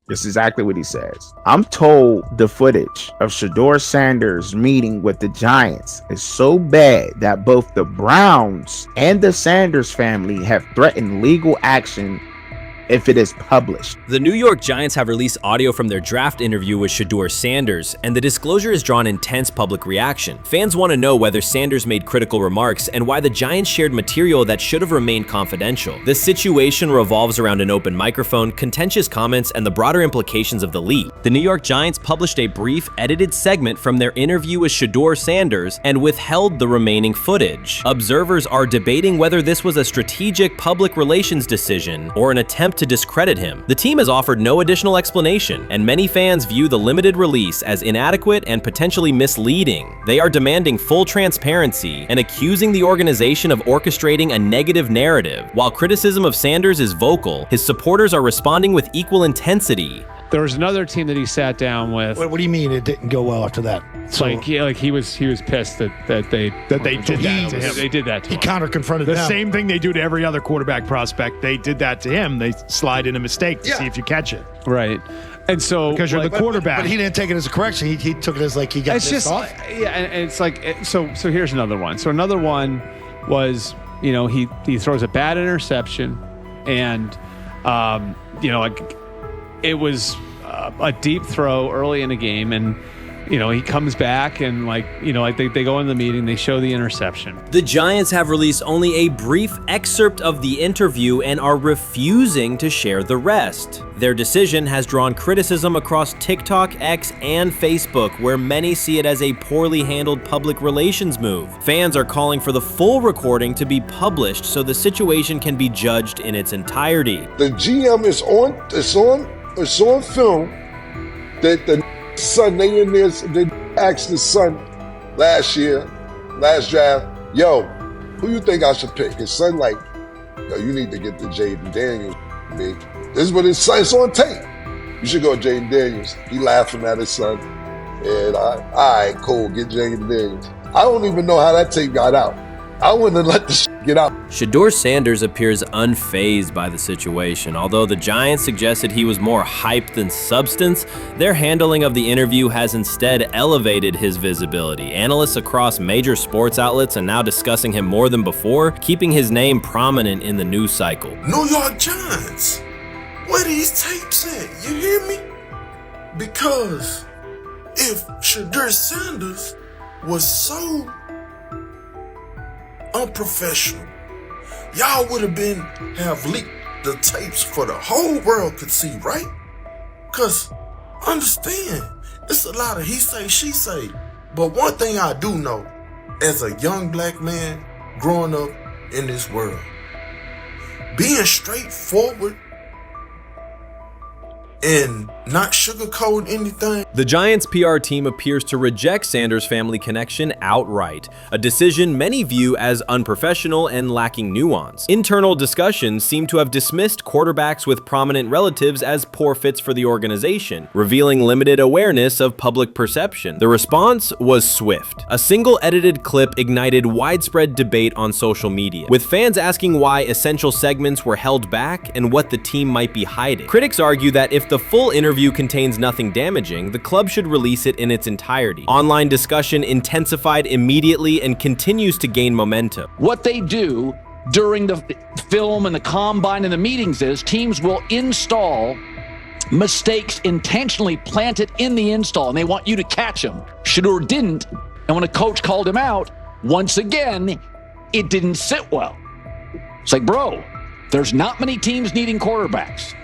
This is exactly what he says. I'm told the footage of Shedeur Sanders meeting with the Giants is so bad that both the Browns and the Sanders family have threatened legal action if it is published. The New York Giants have released audio from their draft interview with Shedeur Sanders, and the disclosure has drawn intense public reaction. Fans want to know whether Sanders made critical remarks and why the Giants shared material that should have remained confidential. The situation revolves around an open microphone, contentious comments, and the broader implications of the leak. The New York Giants published a brief, edited segment from their interview with Shedeur Sanders and withheld the remaining footage. Observers are debating whether this was a strategic public relations decision or an attempt to discredit him. The team has offered no additional explanation, and many fans view the limited release as inadequate and potentially misleading. They are demanding full transparency and accusing the organization of orchestrating a negative narrative. While criticism of Sanders is vocal, his supporters are responding with equal intensity. There was another team that he sat down with. What do you mean it didn't go well after that? So, he was pissed that they did that to him. They did that to him. He counter-confronted The them. same thing they do to every other quarterback prospect. They did that to him. They slide in a mistake to see if you catch it. Right. And so Because you're the quarterback. But he didn't take it as a correction. He took it as like he got it's pissed just off. yeah, and it's like so here's another one. So another one was, he throws a bad interception, and like it was a deep throw early in the game, and he comes back and they go in the meeting, they show the interception. The Giants have released only a brief excerpt of the interview and are refusing to share the rest. Their decision has drawn criticism across TikTok, X, and Facebook, where many see it as a poorly handled public relations move. Fans are calling for the full recording to be published so the situation can be judged in its entirety. The GM is on film that the son, they asked the son last draft, yo, who you think I should pick? His son like, yo, you need to get the Jaden Daniels, big. This is what his son, it's on tape. You should go Jaden Daniels. He laughing at his son. And all right, cool, get Jaden Daniels. I don't even know how that tape got out. I wouldn't have let the get out. Shedeur Sanders appears unfazed by the situation. Although the Giants suggested he was more hype than substance, their handling of the interview has instead elevated his visibility. Analysts across major sports outlets are now discussing him more than before, keeping his name prominent in the news cycle. New York Giants, where these tapes at? You hear me? Because if Shedeur Sanders was so unprofessional, y'all would have leaked the tapes for the whole world could see, right? Cause understand, it's a lot of he say, she say. But one thing I do know, as a young black man growing up in this world, being straightforward and not sugarcoat anything. The Giants' PR team appears to reject Sanders' family connection outright, a decision many view as unprofessional and lacking nuance. Internal discussions seem to have dismissed quarterbacks with prominent relatives as poor fits for the organization, revealing limited awareness of public perception. The response was swift. A single edited clip ignited widespread debate on social media, with fans asking why essential segments were held back and what the team might be hiding. Critics argue that if the full interview contains nothing damaging, the club should release it in its entirety. Online discussion intensified immediately and continues to gain momentum. What they do during the film and the combine and the meetings is teams will install mistakes intentionally planted in the install, and they want you to catch them. Shedeur didn't, and when a coach called him out, once again, it didn't sit well. It's like, bro, there's not many teams needing quarterbacks,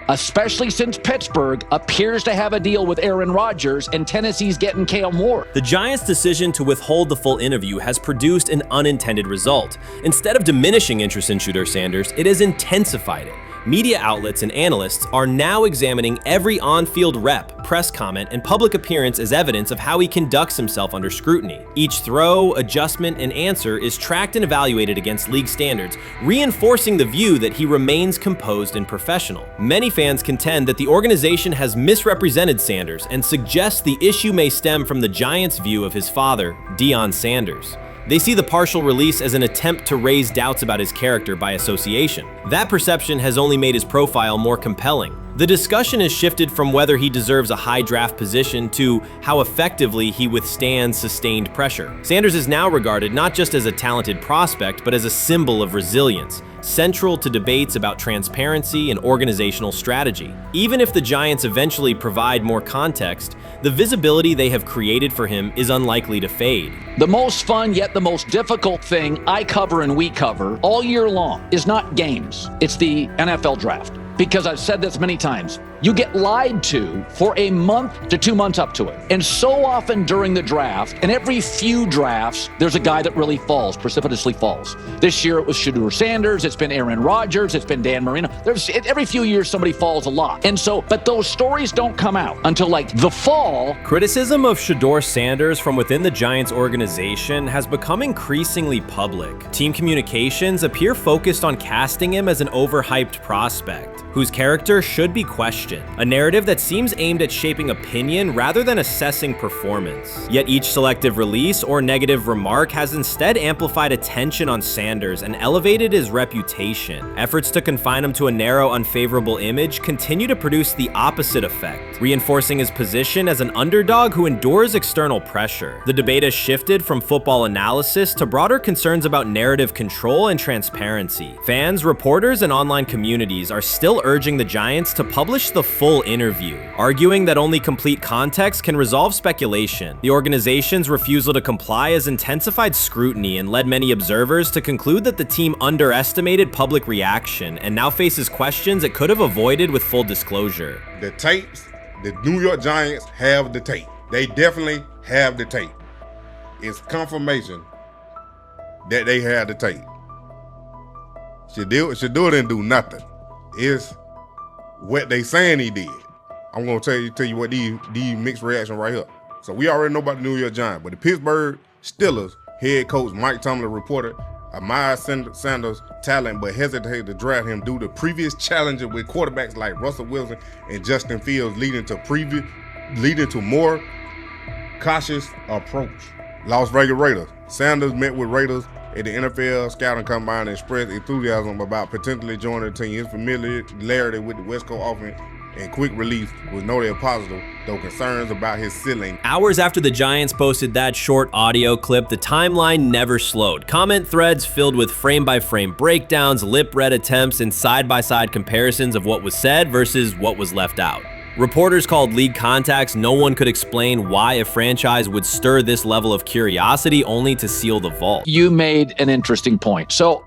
especially since Pittsburgh appears to have a deal with Aaron Rodgers and Tennessee's getting Kale Moore. The Giants' decision to withhold the full interview has produced an unintended result. Instead of diminishing interest in Shedeur Sanders, it has intensified it. Media outlets and analysts are now examining every on-field rep, press comment, and public appearance as evidence of how he conducts himself under scrutiny. Each throw, adjustment, and answer is tracked and evaluated against league standards, reinforcing the view that he remains composed and professional. Many fans contend that the organization has misrepresented Sanders and suggest the issue may stem from the Giants' view of his father, Deion Sanders. They see the partial release as an attempt to raise doubts about his character by association. That perception has only made his profile more compelling. The discussion has shifted from whether he deserves a high draft position to how effectively he withstands sustained pressure. Sanders is now regarded not just as a talented prospect, but as a symbol of resilience, central to debates about transparency and organizational strategy. Even if the Giants eventually provide more context, the visibility they have created for him is unlikely to fade. The most fun yet the most difficult thing I cover and we cover all year long is not games. It's the NFL draft. Because I've said this many times, you get lied to for a month to 2 months up to it. And so often during the draft, and every few drafts, there's a guy that really falls, precipitously falls. This year it was Shedeur Sanders, it's been Aaron Rodgers, it's been Dan Marino. Every few years somebody falls a lot. And so, but those stories don't come out until like the fall. Criticism of Shedeur Sanders from within the Giants organization has become increasingly public. Team communications appear focused on casting him as an overhyped prospect, whose character should be questioned, a narrative that seems aimed at shaping opinion rather than assessing performance. Yet each selective release or negative remark has instead amplified attention on Sanders and elevated his reputation. Efforts to confine him to a narrow, unfavorable image continue to produce the opposite effect, reinforcing his position as an underdog who endures external pressure. The debate has shifted from football analysis to broader concerns about narrative control and transparency. Fans, reporters, and online communities are still urging the Giants to publish the full interview, arguing that only complete context can resolve speculation. The organization's refusal to comply has intensified scrutiny and led many observers to conclude that the team underestimated public reaction and now faces questions it could have avoided with full disclosure. The tapes, the New York Giants have the tape. They definitely have the tape. It's confirmation that they have the tape. Shedeur didn't do nothing. Is what they saying he did. I'm gonna tell you what these mixed reaction right here. So we already know about the New York Giants, but the Pittsburgh Steelers head coach Mike Tomlin reported admired Sanders' talent, but hesitated to draft him due to previous challenges with quarterbacks like Russell Wilson and Justin Fields, leading to more cautious approach. Las Vegas Raiders. Sanders met with Raiders at the NFL scouting combine and expressed enthusiasm about potentially joining the team. His familiarity with the West Coast offense and quick release was noted positive, though concerns about his ceiling. Hours after the Giants posted that short audio clip, the timeline never slowed. Comment threads filled with frame-by-frame breakdowns, lip-read attempts, and side-by-side comparisons of what was said versus what was left out. Reporters called league contacts. No one could explain why a franchise would stir this level of curiosity only to seal the vault. You made an interesting point. So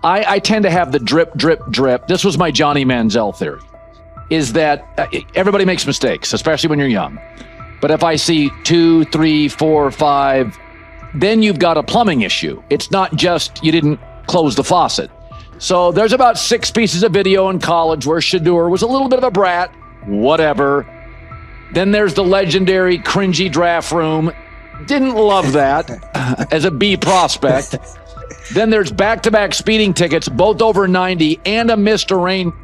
I tend to have the drip, drip, drip. This was my Johnny Manziel theory, is that everybody makes mistakes, especially when you're young. But if I see 2, 3, 4, 5, then you've got a plumbing issue. It's not just you didn't close the faucet. So there's about 6 pieces of video in college where Shedeur was a little bit of a brat. Whatever. Then there's the legendary cringy draft room. Didn't love that as a B prospect. Then there's back-to-back speeding tickets, both over 90, and a missed arraignment.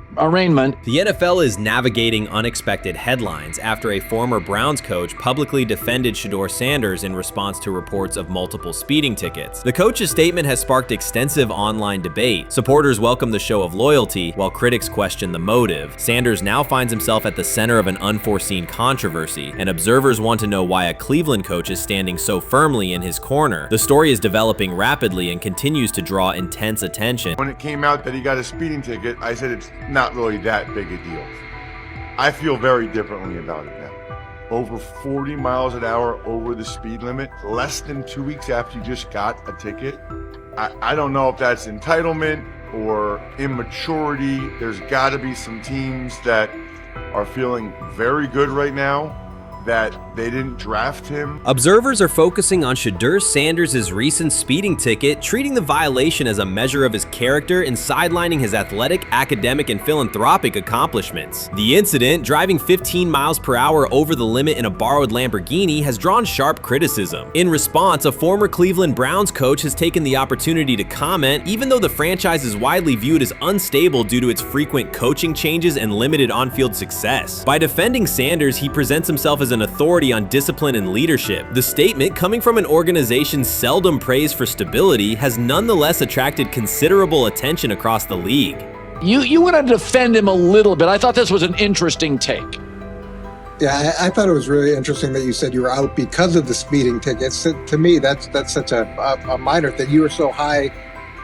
The NFL is navigating unexpected headlines after a former Browns coach publicly defended Shedeur Sanders in response to reports of multiple speeding tickets. The coach's statement has sparked extensive online debate. Supporters welcome the show of loyalty, while critics question the motive. Sanders now finds himself at the center of an unforeseen controversy, and observers want to know why a Cleveland coach is standing so firmly in his corner. The story is developing rapidly and continues to draw intense attention. When it came out that he got a speeding ticket, I said it's not really that big a deal. I feel very differently about it now. Over 40 miles an hour over the speed limit, less than 2 weeks after you just got a ticket. I don't know if that's entitlement or immaturity. There's got to be some teams that are feeling very good right now that they didn't draft him. Observers are focusing on Shedeur Sanders' recent speeding ticket, treating the violation as a measure of his character and sidelining his athletic, academic, and philanthropic accomplishments. The incident, driving 15 miles per hour over the limit in a borrowed Lamborghini, has drawn sharp criticism. In response, a former Cleveland Browns coach has taken the opportunity to comment, even though the franchise is widely viewed as unstable due to its frequent coaching changes and limited on-field success. By defending Sanders, he presents himself as an authority on discipline and leadership. The statement, coming from an organization seldom praised for stability, has nonetheless attracted considerable attention across the league. You want to defend him a little bit. I thought this was an interesting take. Yeah, I thought it was really interesting that you said you were out because of the speeding tickets. To me, that's such a minor thing. You were so high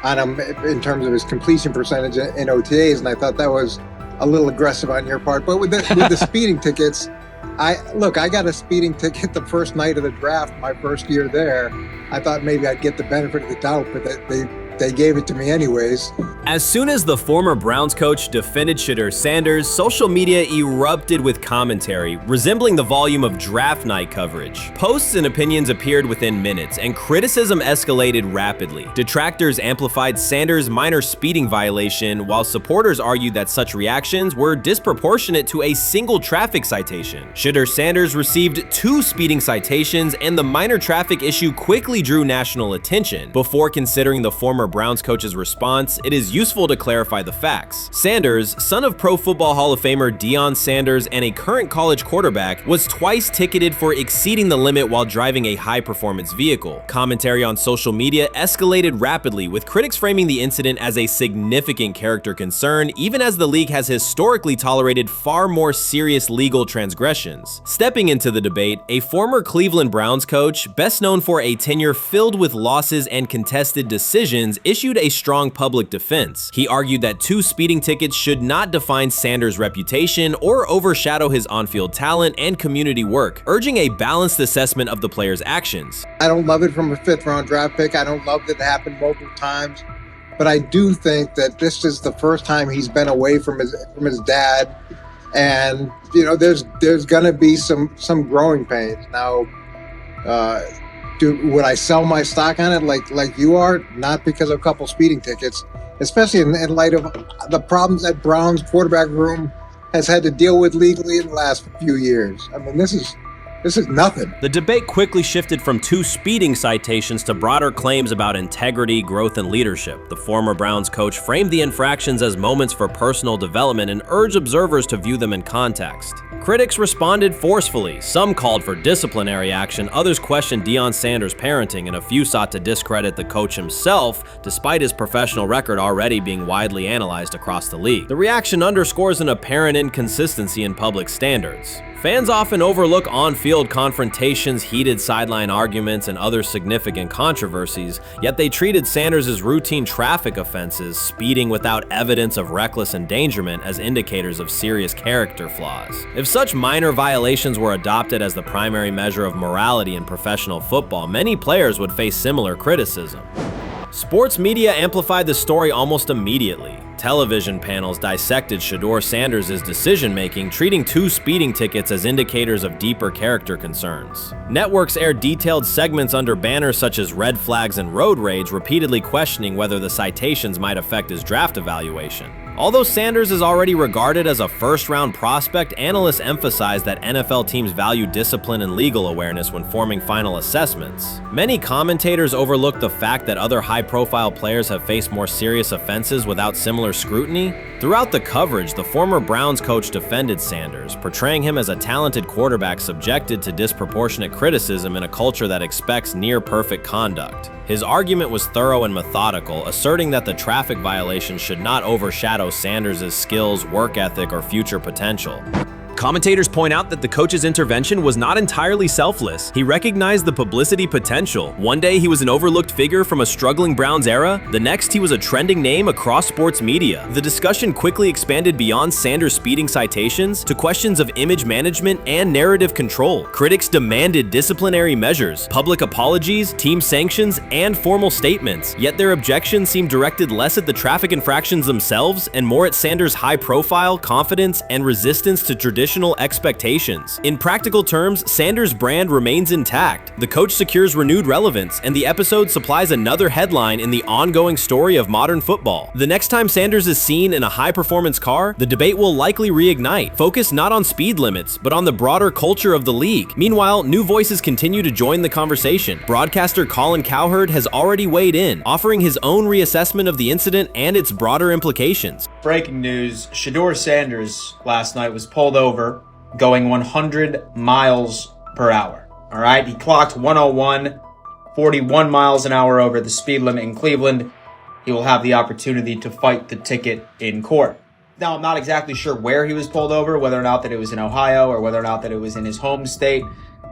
on him in terms of his completion percentage in OTAs, and I thought that was a little aggressive on your part. But with the speeding tickets, I got a speeding ticket the first night of the draft, my first year there. I thought maybe I'd get the benefit of the doubt, but they gave it to me anyways. As soon as the former Browns coach defended Shedeur Sanders, social media erupted with commentary, resembling the volume of draft night coverage. Posts and opinions appeared within minutes, and criticism escalated rapidly. Detractors amplified Sanders' minor speeding violation, while supporters argued that such reactions were disproportionate to a single traffic citation. Shedeur Sanders received 2 speeding citations, and the minor traffic issue quickly drew national attention. Before considering the former Browns coach's response, it is useful to clarify the facts. Sanders, son of Pro Football Hall of Famer Deion Sanders and a current college quarterback, was twice ticketed for exceeding the limit while driving a high-performance vehicle. Commentary on social media escalated rapidly, with critics framing the incident as a significant character concern, even as the league has historically tolerated far more serious legal transgressions. Stepping into the debate, a former Cleveland Browns coach, best known for a tenure filled with losses and contested decisions, issued a strong public defense. He argued that 2 speeding tickets should not define Sanders' reputation or overshadow his on-field talent and community work, urging a balanced assessment of the player's actions. I don't love it from a 5th-round draft pick. I don't love that it happened multiple times, but I do think that this is the first time he's been away from his dad, and there's gonna be some growing pains now. Would I sell my stock on it like you are? Not because of a couple speeding tickets, especially in light of the problems that Brown's quarterback room has had to deal with legally in the last few years. I mean, this is nothing. The debate quickly shifted from 2 speeding citations to broader claims about integrity, growth, and leadership. The former Browns coach framed the infractions as moments for personal development and urged observers to view them in context. Critics responded forcefully. Some called for disciplinary action, others questioned Deion Sanders' parenting, and a few sought to discredit the coach himself, despite his professional record already being widely analyzed across the league. The reaction underscores an apparent inconsistency in public standards. Fans often overlook on-field confrontations, heated sideline arguments, and other significant controversies, yet they treated Sanders' as routine traffic offenses, speeding without evidence of reckless endangerment, as indicators of serious character flaws. If such minor violations were adopted as the primary measure of morality in professional football, many players would face similar criticism. Sports media amplified the story almost immediately. Television panels dissected Shedeur Sanders' decision-making, treating 2 speeding tickets as indicators of deeper character concerns. Networks aired detailed segments under banners such as red flags and road rage, repeatedly questioning whether the citations might affect his draft evaluation. Although Sanders is already regarded as a first-round prospect, analysts emphasize that NFL teams value discipline and legal awareness when forming final assessments. Many commentators overlook the fact that other high-profile players have faced more serious offenses without similar scrutiny. Throughout the coverage, the former Browns coach defended Sanders, portraying him as a talented quarterback subjected to disproportionate criticism in a culture that expects near-perfect conduct. His argument was thorough and methodical, asserting that the traffic violation should not overshadow Sanders' skills, work ethic, or future potential. Commentators point out that the coach's intervention was not entirely selfless. He recognized the publicity potential. One day he was an overlooked figure from a struggling Browns era, the next he was a trending name across sports media. The discussion quickly expanded beyond Sanders' speeding citations to questions of image management and narrative control. Critics demanded disciplinary measures, public apologies, team sanctions, and formal statements, yet their objections seemed directed less at the traffic infractions themselves and more at Sanders' high profile, confidence, and resistance to traditional expectations. In practical terms, Sanders' brand remains intact. The coach secures renewed relevance, and the episode supplies another headline in the ongoing story of modern football. The next time Sanders is seen in a high-performance car, the debate will likely reignite, focused not on speed limits, but on the broader culture of the league. Meanwhile, new voices continue to join the conversation. Broadcaster Colin Cowherd has already weighed in, offering his own reassessment of the incident and its broader implications. Breaking news, Shedeur Sanders last night was pulled over going 100 miles per hour. All right, he clocked 101, 41 miles an hour over the speed limit in Cleveland. he will have the opportunity to fight the ticket in court. Now, I'm not exactly sure where he was pulled over, whether or not that it was in Ohio or whether or not that it was in his home state.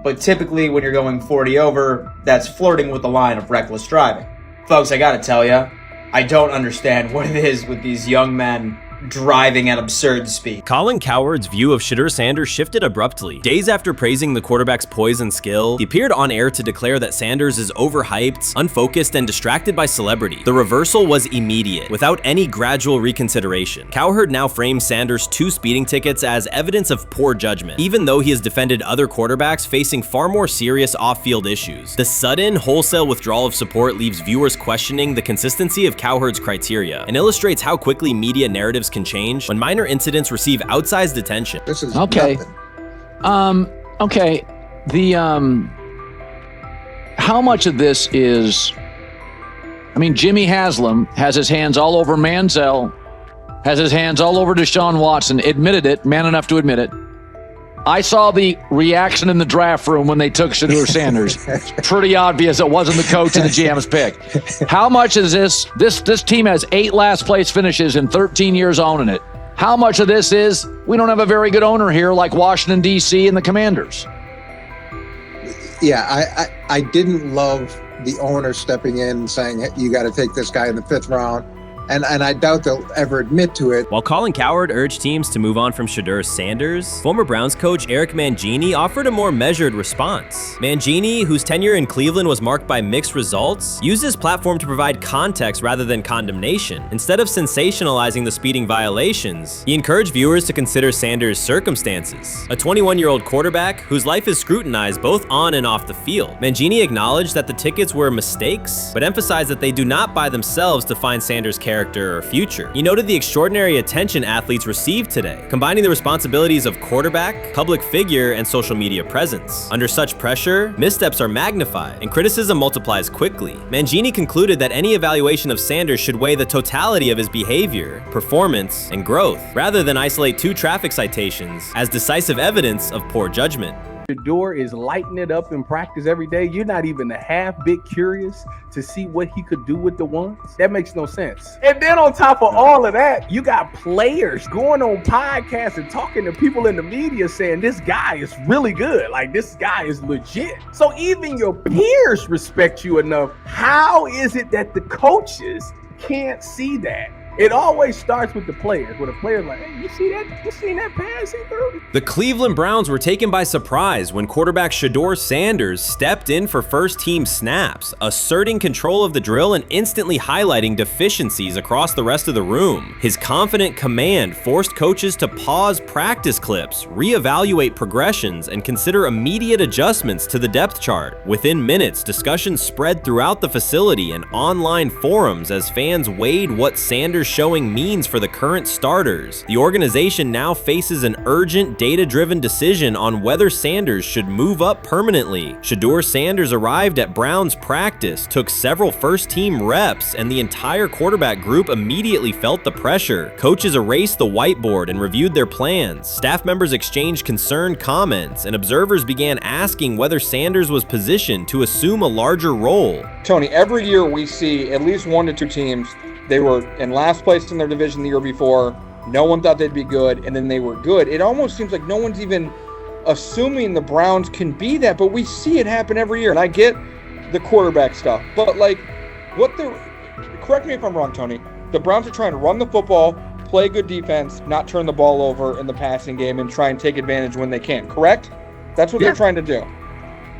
But typically when you're going 40 over, that's flirting with the line of reckless driving. Folks, I gotta tell you, I don't understand what it is with these young men driving at absurd speed. Colin Cowherd's view of Shedeur Sanders shifted abruptly. Days after praising the quarterback's poise and skill, he appeared on air to declare that Sanders is overhyped, unfocused, and distracted by celebrity. The reversal was immediate, without any gradual reconsideration. Cowherd now frames Sanders' 2 speeding tickets as evidence of poor judgment, even though he has defended other quarterbacks facing far more serious off-field issues. The sudden, wholesale withdrawal of support leaves viewers questioning the consistency of Cowherd's criteria and illustrates how quickly media narratives can change when minor incidents receive outsized attention. This is okay. nothing. Okay. How much of this is? I mean, Jimmy Haslam has his hands all over Manziel, has his hands all over Deshaun Watson. Admitted it, man enough to admit it. I saw the reaction in the draft room when they took Shedeur Sanders. Pretty obvious it wasn't the coach and the GM's pick. How much is this? This team has 8 last place finishes in 13 years owning it. How much of this is we don't have a very good owner here like Washington, D.C. and the Commanders? Yeah, I didn't love the owner stepping in and saying, you got to take this guy in the 5th round. And I doubt they'll ever admit to it. While Colin Cowherd urged teams to move on from Shedeur Sanders, former Browns coach Eric Mangini offered a more measured response. Mangini, whose tenure in Cleveland was marked by mixed results, used his platform to provide context rather than condemnation. Instead of sensationalizing the speeding violations, he encouraged viewers to consider Sanders' circumstances. A 21-year-old quarterback whose life is scrutinized both on and off the field. Mangini acknowledged that the tickets were mistakes, but emphasized that they do not by themselves define Sanders' character or future. He noted the extraordinary attention athletes received today, combining the responsibilities of quarterback, public figure, and social media presence. Under such pressure, missteps are magnified, and criticism multiplies quickly. Mangini concluded that any evaluation of Sanders should weigh the totality of his behavior, performance, and growth, rather than isolate 2 traffic citations as decisive evidence of poor judgment. Shedeur is lighting it up in practice every day. You're not even a half bit curious to see what he could do with the ones. That makes no sense. And then on top of all of that, you got players going on podcasts and talking to people in the media saying this guy is really good. Like, this guy is legit. So even your peers respect you enough. How is it that the coaches can't see that? It always starts with the players, where the player's like, hey, you see that? You seen that pass he threw? The Cleveland Browns were taken by surprise when quarterback Shedeur Sanders stepped in for first-team snaps, asserting control of the drill and instantly highlighting deficiencies across the rest of the room. His confident command forced coaches to pause practice clips, reevaluate progressions, and consider immediate adjustments to the depth chart. Within minutes, discussions spread throughout the facility and online forums as fans weighed what Sanders' showing means for the current starters. The organization now faces an urgent, data-driven decision on whether Sanders should move up permanently. Shedeur Sanders arrived at Browns practice, took several first-team reps, and the entire quarterback group immediately felt the pressure. Coaches erased the whiteboard and reviewed their plans. Staff members exchanged concerned comments, and observers began asking whether Sanders was positioned to assume a larger role. Tony, every year we see at least 1 to 2 teams. They were in last place in their division the year before. No one thought they'd be good, and then they were good. It almost seems like no one's even assuming the Browns can be that, but we see it happen every year. And I get the quarterback stuff, but like, correct me if I'm wrong, Tony. The Browns are trying to run the football, play good defense, not turn the ball over in the passing game, and try and take advantage when they can, correct? That's what they're trying to do.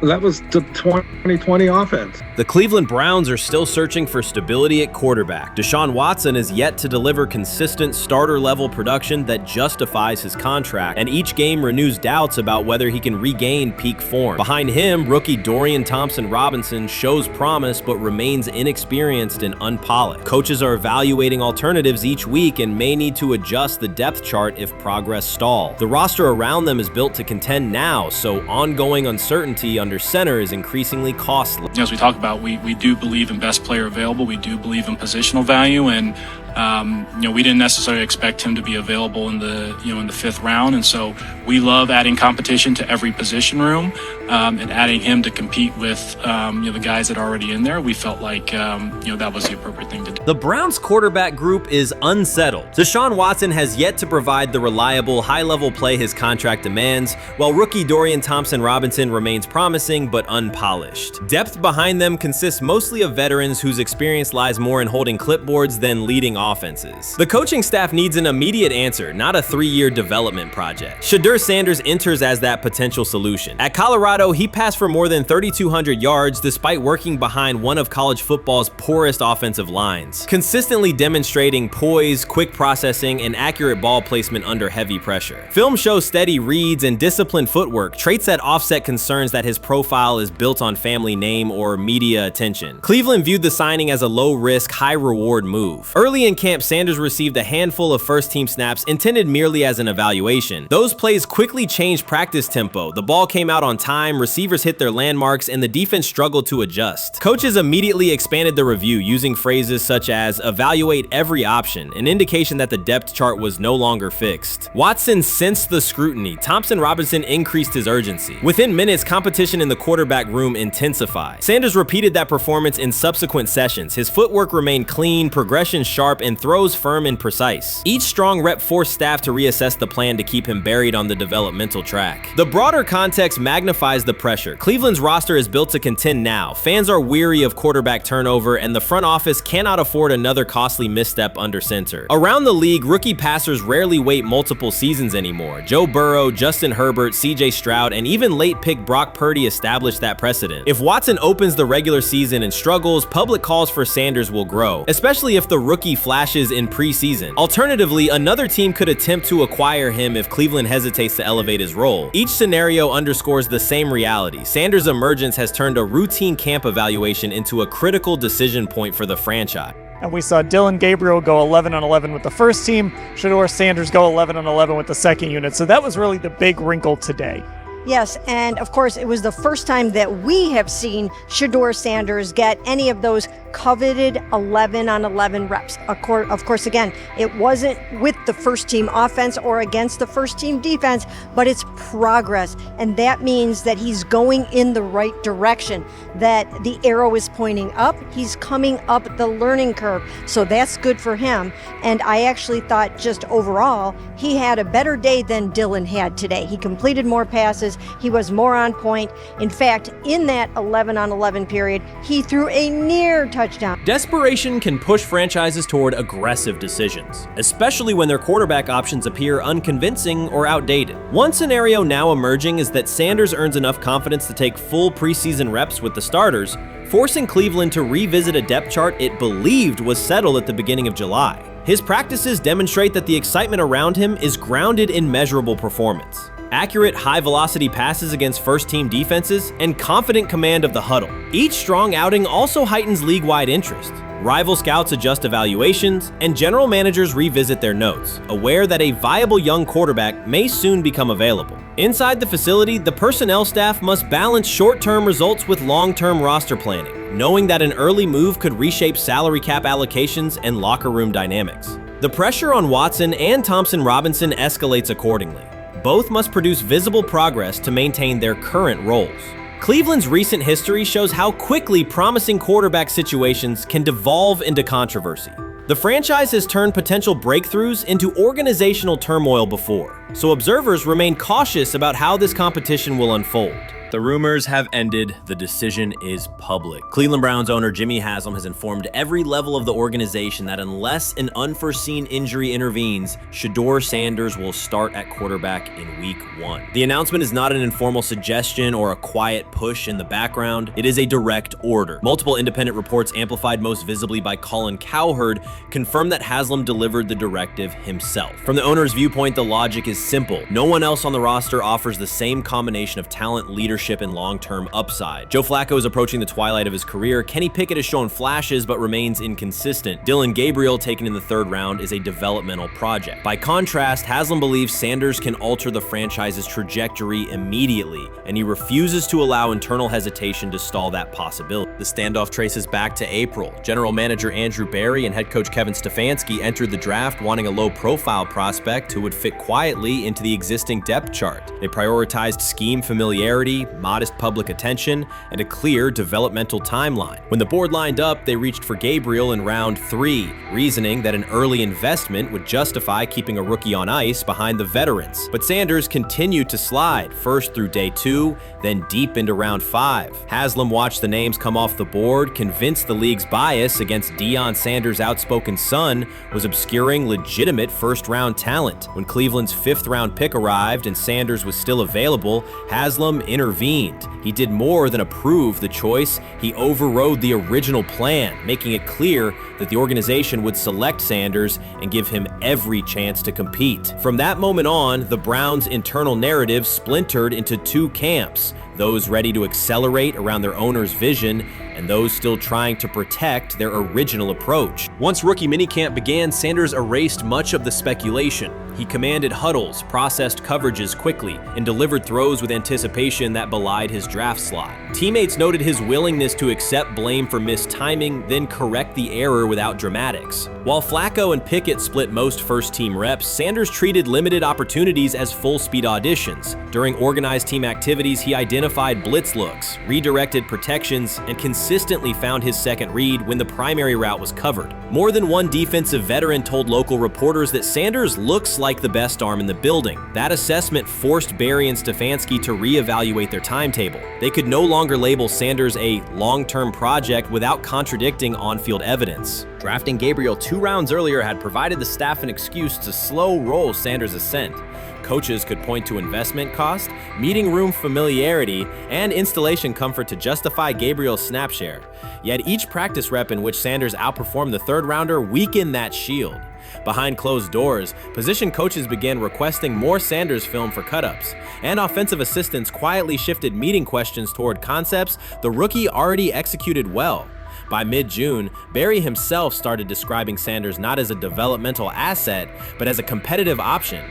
That was the 2020 offense. The Cleveland Browns are still searching for stability at quarterback. Deshaun Watson is yet to deliver consistent starter-level production that justifies his contract, and each game renews doubts about whether he can regain peak form. Behind him, rookie Dorian Thompson-Robinson shows promise but remains inexperienced and unpolished. Coaches are evaluating alternatives each week and may need to adjust the depth chart if progress stalls. The roster around them is built to contend now, so ongoing uncertainty under center is increasingly costly. As we talk about, we do believe in best player available. We do believe in positional value, and We didn't necessarily expect him to be available in the 5th round, and so we love adding competition to every position room, and adding him to compete with the guys that are already in there. We felt like that was the appropriate thing to do. The Browns quarterback group is unsettled. Deshaun Watson has yet to provide the reliable, high-level play his contract demands, while rookie Dorian Thompson-Robinson remains promising but unpolished. Depth behind them consists mostly of veterans whose experience lies more in holding clipboards than leading offenses. The coaching staff needs an immediate answer, not a 3-year development project. Shedeur Sanders enters as that potential solution. At Colorado, he passed for more than 3,200 yards despite working behind one of college football's poorest offensive lines, consistently demonstrating poise, quick processing, and accurate ball placement under heavy pressure. Film shows steady reads and disciplined footwork, traits that offset concerns that his profile is built on family name or media attention. Cleveland viewed the signing as a low-risk, high-reward move. Early in camp, Sanders received a handful of first-team snaps intended merely as an evaluation. Those plays quickly changed practice tempo. The ball came out on time, receivers hit their landmarks, and the defense struggled to adjust. Coaches immediately expanded the review, using phrases such as evaluate every option, an indication that the depth chart was no longer fixed. Watson sensed the scrutiny. Thompson-Robinson increased his urgency. Within minutes, competition in the quarterback room intensified. Sanders repeated that performance in subsequent sessions. His footwork remained clean, progression sharp, and throws firm and precise. Each strong rep forced staff to reassess the plan to keep him buried on the developmental track. The broader context magnifies the pressure. Cleveland's roster is built to contend now. Fans are weary of quarterback turnover, and the front office cannot afford another costly misstep under center. Around the league, rookie passers rarely wait multiple seasons anymore. Joe Burrow, Justin Herbert, CJ Stroud, and even late pick Brock Purdy established that precedent. If Watson opens the regular season and struggles, public calls for Sanders will grow, especially if the rookie flashes in preseason. Alternatively, another team could attempt to acquire him if Cleveland hesitates to elevate his role. Each scenario underscores the same reality. Sanders' emergence has turned a routine camp evaluation into a critical decision point for the franchise. And we saw Dillon Gabriel go 11-11 with the first team, Shedeur Sanders go 11-11 with the second unit. So that was really the big wrinkle today. Yes, and of course, it was the first time that we have seen Shedeur Sanders get any of those coveted 11-on-11 reps. Of course, again, it wasn't with the first team offense or against the first team defense, but it's progress. And that means that he's going in the right direction, that the arrow is pointing up. He's coming up the learning curve. So that's good for him. And I actually thought just overall, he had a better day than Dillon had today. He completed more passes. He was more on point. In fact, in that 11-on-11 period, he threw a near touchdown. Desperation can push franchises toward aggressive decisions, especially when their quarterback options appear unconvincing or outdated. One scenario now emerging is that Sanders earns enough confidence to take full preseason reps with the starters, forcing Cleveland to revisit a depth chart it believed was settled at the beginning of July. His practices demonstrate that the excitement around him is grounded in measurable performance. Accurate, high-velocity passes against first-team defenses, and confident command of the huddle. Each strong outing also heightens league-wide interest. Rival scouts adjust evaluations, and general managers revisit their notes, aware that a viable young quarterback may soon become available. Inside the facility, the personnel staff must balance short-term results with long-term roster planning, knowing that an early move could reshape salary cap allocations and locker room dynamics. The pressure on Watson and Thompson-Robinson escalates accordingly. Both must produce visible progress to maintain their current roles. Cleveland's recent history shows how quickly promising quarterback situations can devolve into controversy. The franchise has turned potential breakthroughs into organizational turmoil before, so observers remain cautious about how this competition will unfold. The rumors have ended. The decision is public. Cleveland Browns owner Jimmy Haslam has informed every level of the organization that unless an unforeseen injury intervenes, Shedeur Sanders will start at quarterback in Week 1. The announcement is not an informal suggestion or a quiet push in the background. It is a direct order. Multiple independent reports, amplified most visibly by Colin Cowherd, confirm that Haslam delivered the directive himself. From the owner's viewpoint, the logic is simple. No one else on the roster offers the same combination of talent, leadership, and long-term upside. Joe Flacco is approaching the twilight of his career. Kenny Pickett has shown flashes but remains inconsistent. Dillon Gabriel, taken in the 3rd round, is a developmental project. By contrast, Haslam believes Sanders can alter the franchise's trajectory immediately, and he refuses to allow internal hesitation to stall that possibility. The standoff traces back to April. General manager Andrew Barry and head coach Kevin Stefanski entered the draft wanting a low-profile prospect who would fit quietly into the existing depth chart. They prioritized scheme familiarity, modest public attention, and a clear developmental timeline. When the board lined up, they reached for Gabriel in round 3, reasoning that an early investment would justify keeping a rookie on ice behind the veterans. But Sanders continued to slide, first through day 2, then deep into round 5. Haslam watched the names come off the board, convinced the league's bias against Deion Sanders' outspoken son was obscuring legitimate first-round talent. When Cleveland's 5th-round pick arrived and Sanders was still available, Haslam intervened. He did more than approve the choice, he overrode the original plan, making it clear that the organization would select Sanders and give him every chance to compete. From that moment on, the Browns' internal narrative splintered into 2 camps, those ready to accelerate around their owner's vision and those still trying to protect their original approach. Once rookie minicamp began, Sanders erased much of the speculation. He commanded huddles, processed coverages quickly, and delivered throws with anticipation that belied his draft slot. Teammates noted his willingness to accept blame for missed timing, then correct the error without dramatics. While Flacco and Pickett split most first-team reps, Sanders treated limited opportunities as full-speed auditions. During organized team activities, he identified blitz looks, redirected protections, and consistently found his second read when the primary route was covered. More than one defensive veteran told local reporters that Sanders looks like the best arm in the building. That assessment forced Barry and Stefanski to reevaluate their timetable. They could no longer label Sanders a long-term project without contradicting on-field evidence. Drafting Gabriel 2 rounds earlier had provided the staff an excuse to slow roll Sanders' ascent. Coaches could point to investment cost, meeting room familiarity, and installation comfort to justify Gabriel's snap share. Yet each practice rep in which Sanders outperformed the 3rd rounder weakened that shield. Behind closed doors, position coaches began requesting more Sanders film for cut-ups, and offensive assistants quietly shifted meeting questions toward concepts the rookie already executed well. By mid-June, Barry himself started describing Sanders not as a developmental asset, but as a competitive option.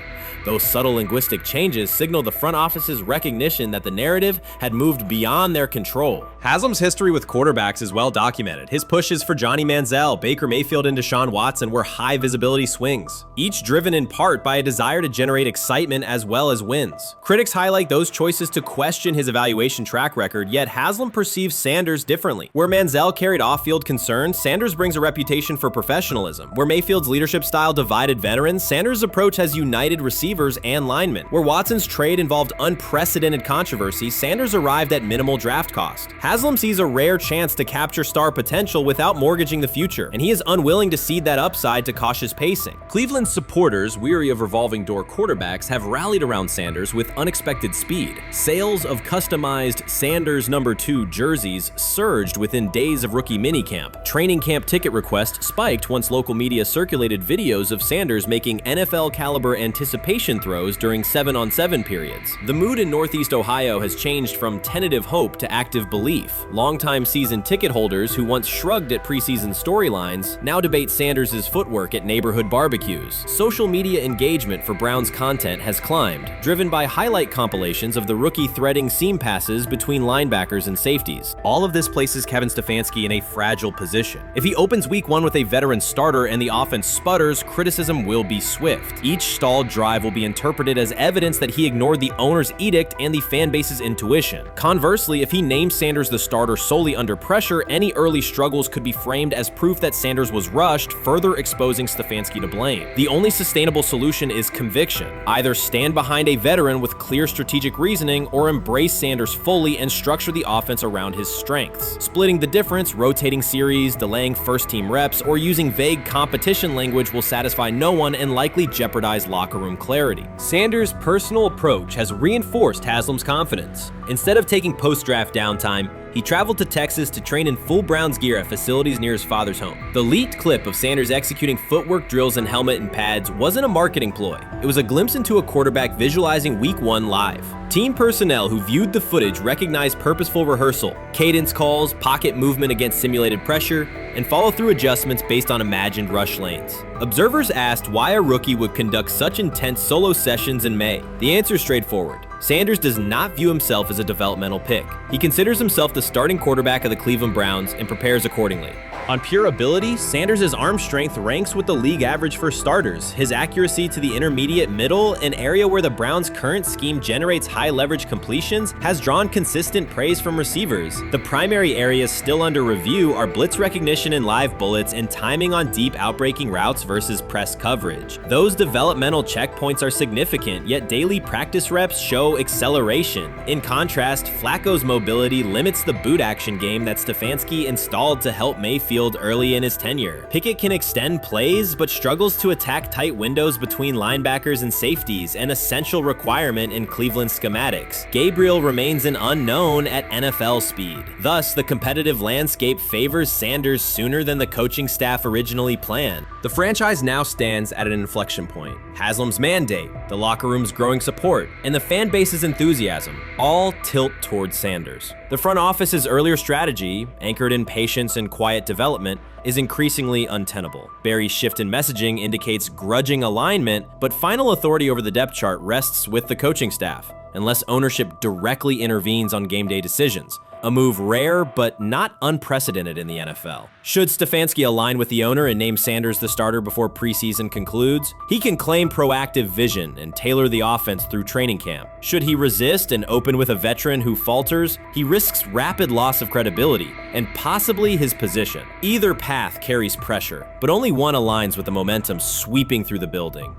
Those subtle linguistic changes signaled the front office's recognition that the narrative had moved beyond their control. Haslam's history with quarterbacks is well documented. His pushes for Johnny Manziel, Baker Mayfield, and Deshaun Watson were high-visibility swings, each driven in part by a desire to generate excitement as well as wins. Critics highlight those choices to question his evaluation track record, yet Haslam perceives Sanders differently. Where Manziel carried off-field concerns, Sanders brings a reputation for professionalism. Where Mayfield's leadership style divided veterans, Sanders' approach has united receivers and linemen. Where Watson's trade involved unprecedented controversy, Sanders arrived at minimal draft cost. Haslam sees a rare chance to capture star potential without mortgaging the future, and he is unwilling to cede that upside to cautious pacing. Cleveland's supporters, weary of revolving door quarterbacks, have rallied around Sanders with unexpected speed. Sales of customized Sanders number 2 jerseys surged within days of rookie minicamp. Training camp ticket requests spiked once local media circulated videos of Sanders making NFL-caliber anticipation throws during 7-on-7 periods. The mood in Northeast Ohio has changed from tentative hope to active belief. Longtime season ticket holders who once shrugged at preseason storylines now debate Sanders' footwork at neighborhood barbecues. Social media engagement for Browns content has climbed, driven by highlight compilations of the rookie threading seam passes between linebackers and safeties. All of this places Kevin Stefanski in a fragile position. If he opens week 1 with a veteran starter and the offense sputters, criticism will be swift. Each stalled drive will be interpreted as evidence that he ignored the owner's edict and the fan base's intuition. Conversely, if he names Sanders the starter solely under pressure, any early struggles could be framed as proof that Sanders was rushed, further exposing Stefanski to blame. The only sustainable solution is conviction. Either stand behind a veteran with clear strategic reasoning or embrace Sanders fully and structure the offense around his strengths. Splitting the difference, rotating series, delaying first-team reps, or using vague competition language will satisfy no one and likely jeopardize locker room clarity. Sanders' personal approach has reinforced Haslam's confidence. Instead of taking post-draft downtime, he traveled to Texas to train in full Browns gear at facilities near his father's home. The leaked clip of Sanders executing footwork drills in helmet and pads wasn't a marketing ploy. It was a glimpse into a quarterback visualizing Week 1 live. Team personnel who viewed the footage recognized purposeful rehearsal, cadence calls, pocket movement against simulated pressure, and follow-through adjustments based on imagined rush lanes. Observers asked why a rookie would conduct such intense solo sessions in May. The answer is straightforward. Sanders does not view himself as a developmental pick. He considers himself the starting quarterback of the Cleveland Browns and prepares accordingly. On pure ability, Sanders' arm strength ranks with the league average for starters. His accuracy to the intermediate middle, an area where the Browns' current scheme generates high leverage completions, has drawn consistent praise from receivers. The primary areas still under review are blitz recognition and live bullets and timing on deep outbreaking routes versus press coverage. Those developmental checkpoints are significant, yet daily practice reps show acceleration. In contrast, Flacco's mobility limits the boot action game that Stefanski installed to help Mayfield early in his tenure. Pickett can extend plays, but struggles to attack tight windows between linebackers and safeties, an essential requirement in Cleveland schematics. Gabriel remains an unknown at NFL speed. Thus, the competitive landscape favors Sanders sooner than the coaching staff originally planned. The franchise now stands at an inflection point. Haslam's mandate, the locker room's growing support, and the fan base's enthusiasm all tilt towards Sanders. The front office's earlier strategy, anchored in patience and quiet development, is increasingly untenable. Barry's shift in messaging indicates grudging alignment, but final authority over the depth chart rests with the coaching staff, unless ownership directly intervenes on game day decisions. A move rare but not unprecedented in the NFL. Should Stefanski align with the owner and name Sanders the starter before preseason concludes, he can claim proactive vision and tailor the offense through training camp. Should he resist and open with a veteran who falters, he risks rapid loss of credibility and possibly his position. Either path carries pressure, but only one aligns with the momentum sweeping through the building.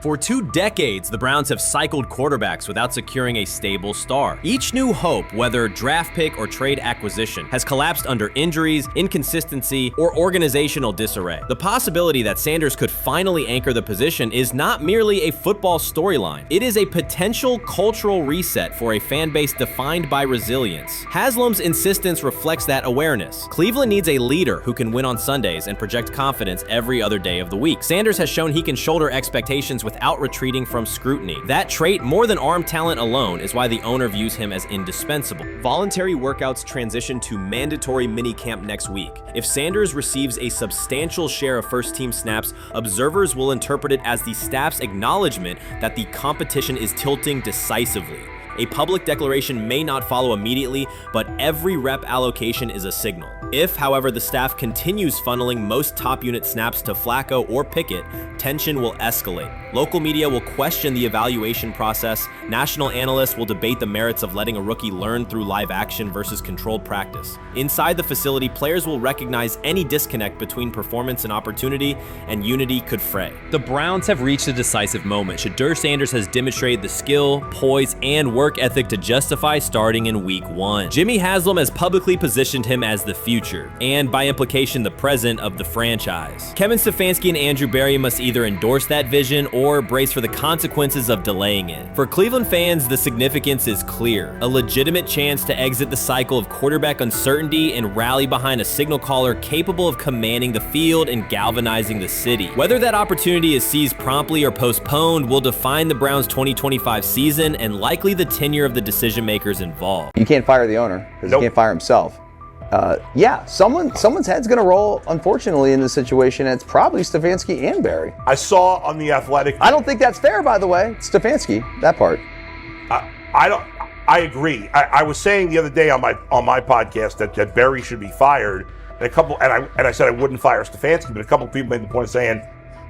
For 2 decades, the Browns have cycled quarterbacks without securing a stable star. Each new hope, whether draft pick or trade acquisition, has collapsed under injuries, inconsistency, or organizational disarray. The possibility that Sanders could finally anchor the position is not merely a football storyline. It is a potential cultural reset for a fan base defined by resilience. Haslam's insistence reflects that awareness. Cleveland needs a leader who can win on Sundays and project confidence every other day of the week. Sanders has shown he can shoulder expectations without retreating from scrutiny. That trait, more than arm talent alone, is why the owner views him as indispensable. Voluntary workouts transition to mandatory minicamp next week. If Sanders receives a substantial share of first-team snaps, observers will interpret it as the staff's acknowledgement that the competition is tilting decisively. A public declaration may not follow immediately, but every rep allocation is a signal. If, however, the staff continues funneling most top unit snaps to Flacco or Pickett, tension will escalate. Local media will question the evaluation process. National analysts will debate the merits of letting a rookie learn through live action versus controlled practice. Inside the facility, players will recognize any disconnect between performance and opportunity, and unity could fray. The Browns have reached a decisive moment. Shedeur Sanders has demonstrated the skill, poise, and work ethic to justify starting in Week 1. Jimmy Haslam has publicly positioned him as the future, and by implication the present, of the franchise. Kevin Stefanski and Andrew Barry must either endorse that vision or brace for the consequences of delaying it. For Cleveland fans, the significance is clear. A legitimate chance to exit the cycle of quarterback uncertainty and rally behind a signal caller capable of commanding the field and galvanizing the city. Whether that opportunity is seized promptly or postponed will define the Browns' 2025 season and likely the tenure of the decision makers involved. You can't fire the owner because he can't fire himself. Yeah, someone's head's going to roll, unfortunately, in this situation. And it's probably Stefanski and Barry. I saw on The Athletic. I don't think that's fair, by the way. It's Stefanski, that part. I agree. I was saying the other day on my podcast that Barry should be fired. And I said I wouldn't fire Stefanski, but a couple of people made the point of saying,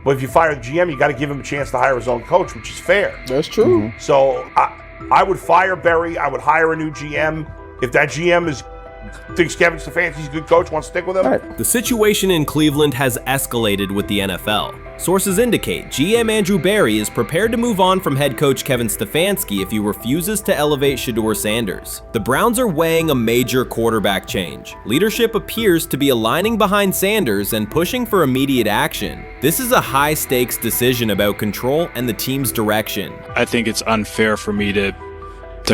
well, if you fire the GM, you got to give him a chance to hire his own coach, which is fair. That's true. Mm-hmm. So I would fire Barry. I would hire a new GM. If that GM thinks Kevin Stefanski's a good coach, wants to stick with him. Right. The situation in Cleveland has escalated with the NFL. Sources indicate GM Andrew Barry is prepared to move on from head coach Kevin Stefanski if he refuses to elevate Shedeur Sanders. The Browns are weighing a major quarterback change. Leadership appears to be aligning behind Sanders and pushing for immediate action. This is a high-stakes decision about control and the team's direction. I think it's unfair for me to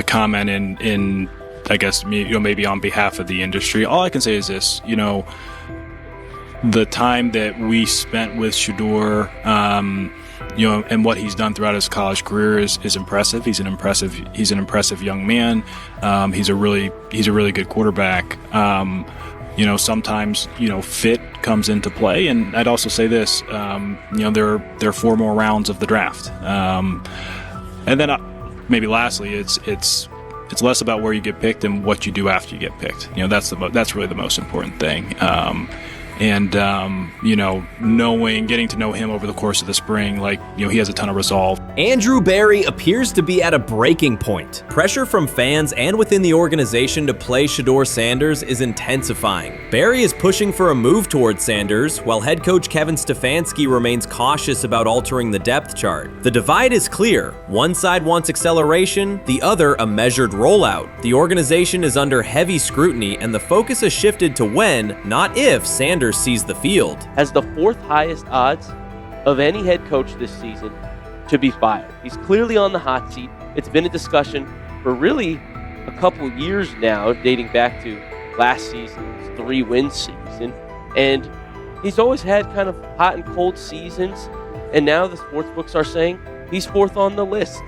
comment in I guess, maybe on behalf of the industry. All I can say is this, the time that we spent with Shedeur, and what he's done throughout his college career is impressive. He's an impressive young man. He's a really good quarterback. Sometimes, fit comes into play. And I'd also say this, there are 4 more rounds of the draft. And then maybe lastly, it's less about where you get picked and what you do after you get picked. That's really the most important thing. Getting to know him over the course of the spring, he has a ton of resolve. Andrew Berry appears to be at a breaking point. Pressure from fans and within the organization to play Shedeur Sanders is intensifying. Berry is pushing for a move towards Sanders, while head coach Kevin Stefanski remains cautious about altering the depth chart. The divide is clear. One side wants acceleration, the other a measured rollout. The organization is under heavy scrutiny, and the focus has shifted to when, not if, Sanders sees the field. Has the fourth highest odds of any head coach this season to be fired. He's clearly on the hot seat. It's been a discussion for really a couple years now, dating back to last season's 3-win season. And he's always had kind of hot and cold seasons. And now the sports books are saying he's fourth on the list.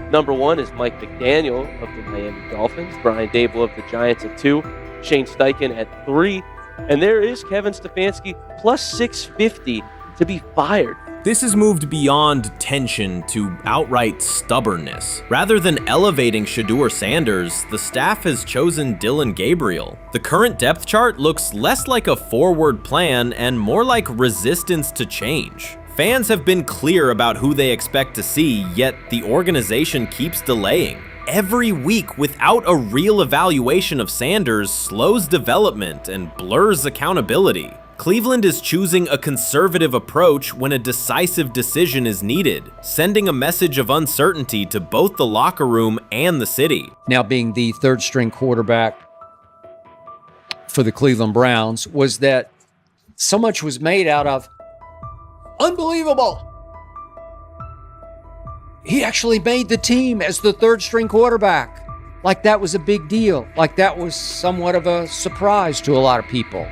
Number 1 is Mike McDaniel of the Miami Dolphins, Brian Daboll of the Giants at 2, Shane Steichen at 3, and there is Kevin Stefanski plus 650 to be fired. This has moved beyond tension to outright stubbornness. Rather than elevating Shedeur Sanders, the staff has chosen Dillon Gabriel. The current depth chart looks less like a forward plan and more like resistance to change. Fans have been clear about who they expect to see, yet the organization keeps delaying. Every week without a real evaluation of Sanders slows development and blurs accountability. Cleveland is choosing a conservative approach when a decisive decision is needed, sending a message of uncertainty to both the locker room and the city. Now being the third-string quarterback for the Cleveland Browns, was that so much was made out of unbelievable. He actually made the team as the third-string quarterback. Like that was a big deal. Like that was somewhat of a surprise to a lot of people.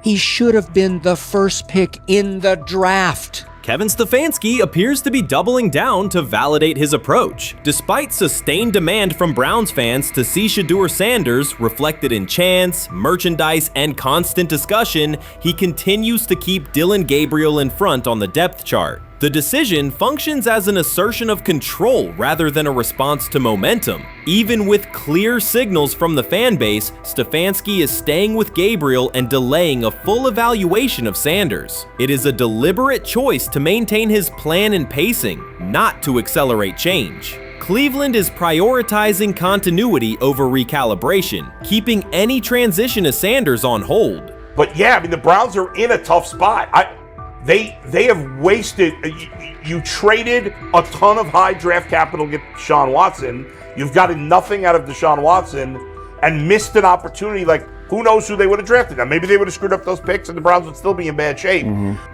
He should have been the first pick in the draft. Kevin Stefanski appears to be doubling down to validate his approach. Despite sustained demand from Browns fans to see Shedeur Sanders reflected in chants, merchandise, and constant discussion, he continues to keep Dillon Gabriel in front on the depth chart. The decision functions as an assertion of control rather than a response to momentum. Even with clear signals from the fan base, Stefanski is staying with Gabriel and delaying a full evaluation of Sanders. It is a deliberate choice to maintain his plan and pacing, not to accelerate change. Cleveland is prioritizing continuity over recalibration, keeping any transition to Sanders on hold. But yeah, the Browns are in a tough spot. They have wasted. You traded a ton of high draft capital to get Deshaun Watson. You've gotten nothing out of Deshaun Watson and missed an opportunity. Who knows who they would have drafted? Now, maybe they would have screwed up those picks and the Browns would still be in bad shape.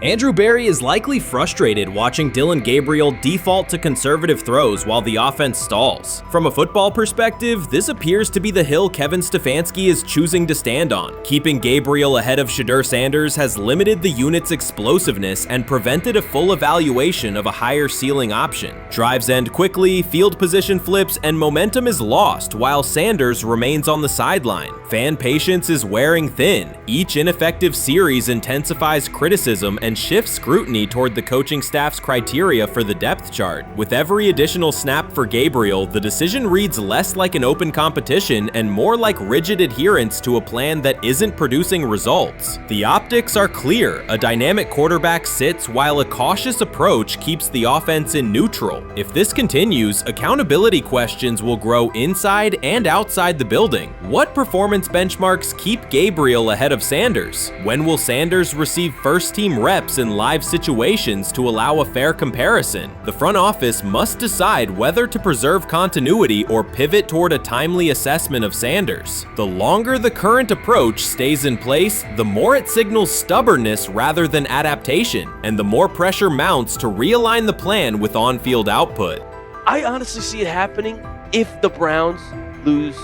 Andrew Berry is likely frustrated watching Dillon Gabriel default to conservative throws while the offense stalls. From a football perspective, this appears to be the hill Kevin Stefanski is choosing to stand on. Keeping Gabriel ahead of Shedeur Sanders has limited the unit's explosiveness and prevented a full evaluation of a higher ceiling option. Drives end quickly, field position flips, and momentum is lost while Sanders remains on the sideline. Fan patience is wearing thin. Each ineffective series intensifies criticism and shifts scrutiny toward the coaching staff's criteria for the depth chart. With every additional snap for Gabriel, the decision reads less like an open competition and more like rigid adherence to a plan that isn't producing results. The optics are clear. A dynamic quarterback sits while a cautious approach keeps the offense in neutral. If this continues, accountability questions will grow inside and outside the building. What performance benchmarks keep Gabriel ahead of Sanders? When will Sanders receive first-team reps in live situations to allow a fair comparison? The front office must decide whether to preserve continuity or pivot toward a timely assessment of Sanders. The longer the current approach stays in place, the more it signals stubbornness rather than adaptation, and the more pressure mounts to realign the plan with on-field output. I honestly see it happening if the Browns lose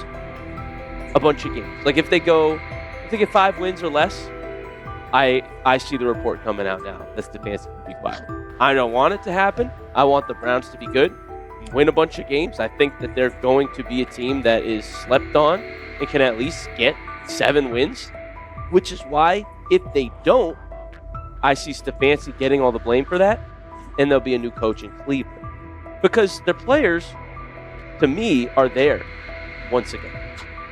a bunch of games. If they get 5 wins or less, I see the report coming out now that Stefanski will be fired. I don't want it to happen. I want the Browns to be good, win a bunch of games. I think that they're going to be a team that is slept on and can at least get 7 wins, which is why if they don't, I see Stefanski getting all the blame for that, and there'll be a new coach in Cleveland. because their players, to me, are there once again.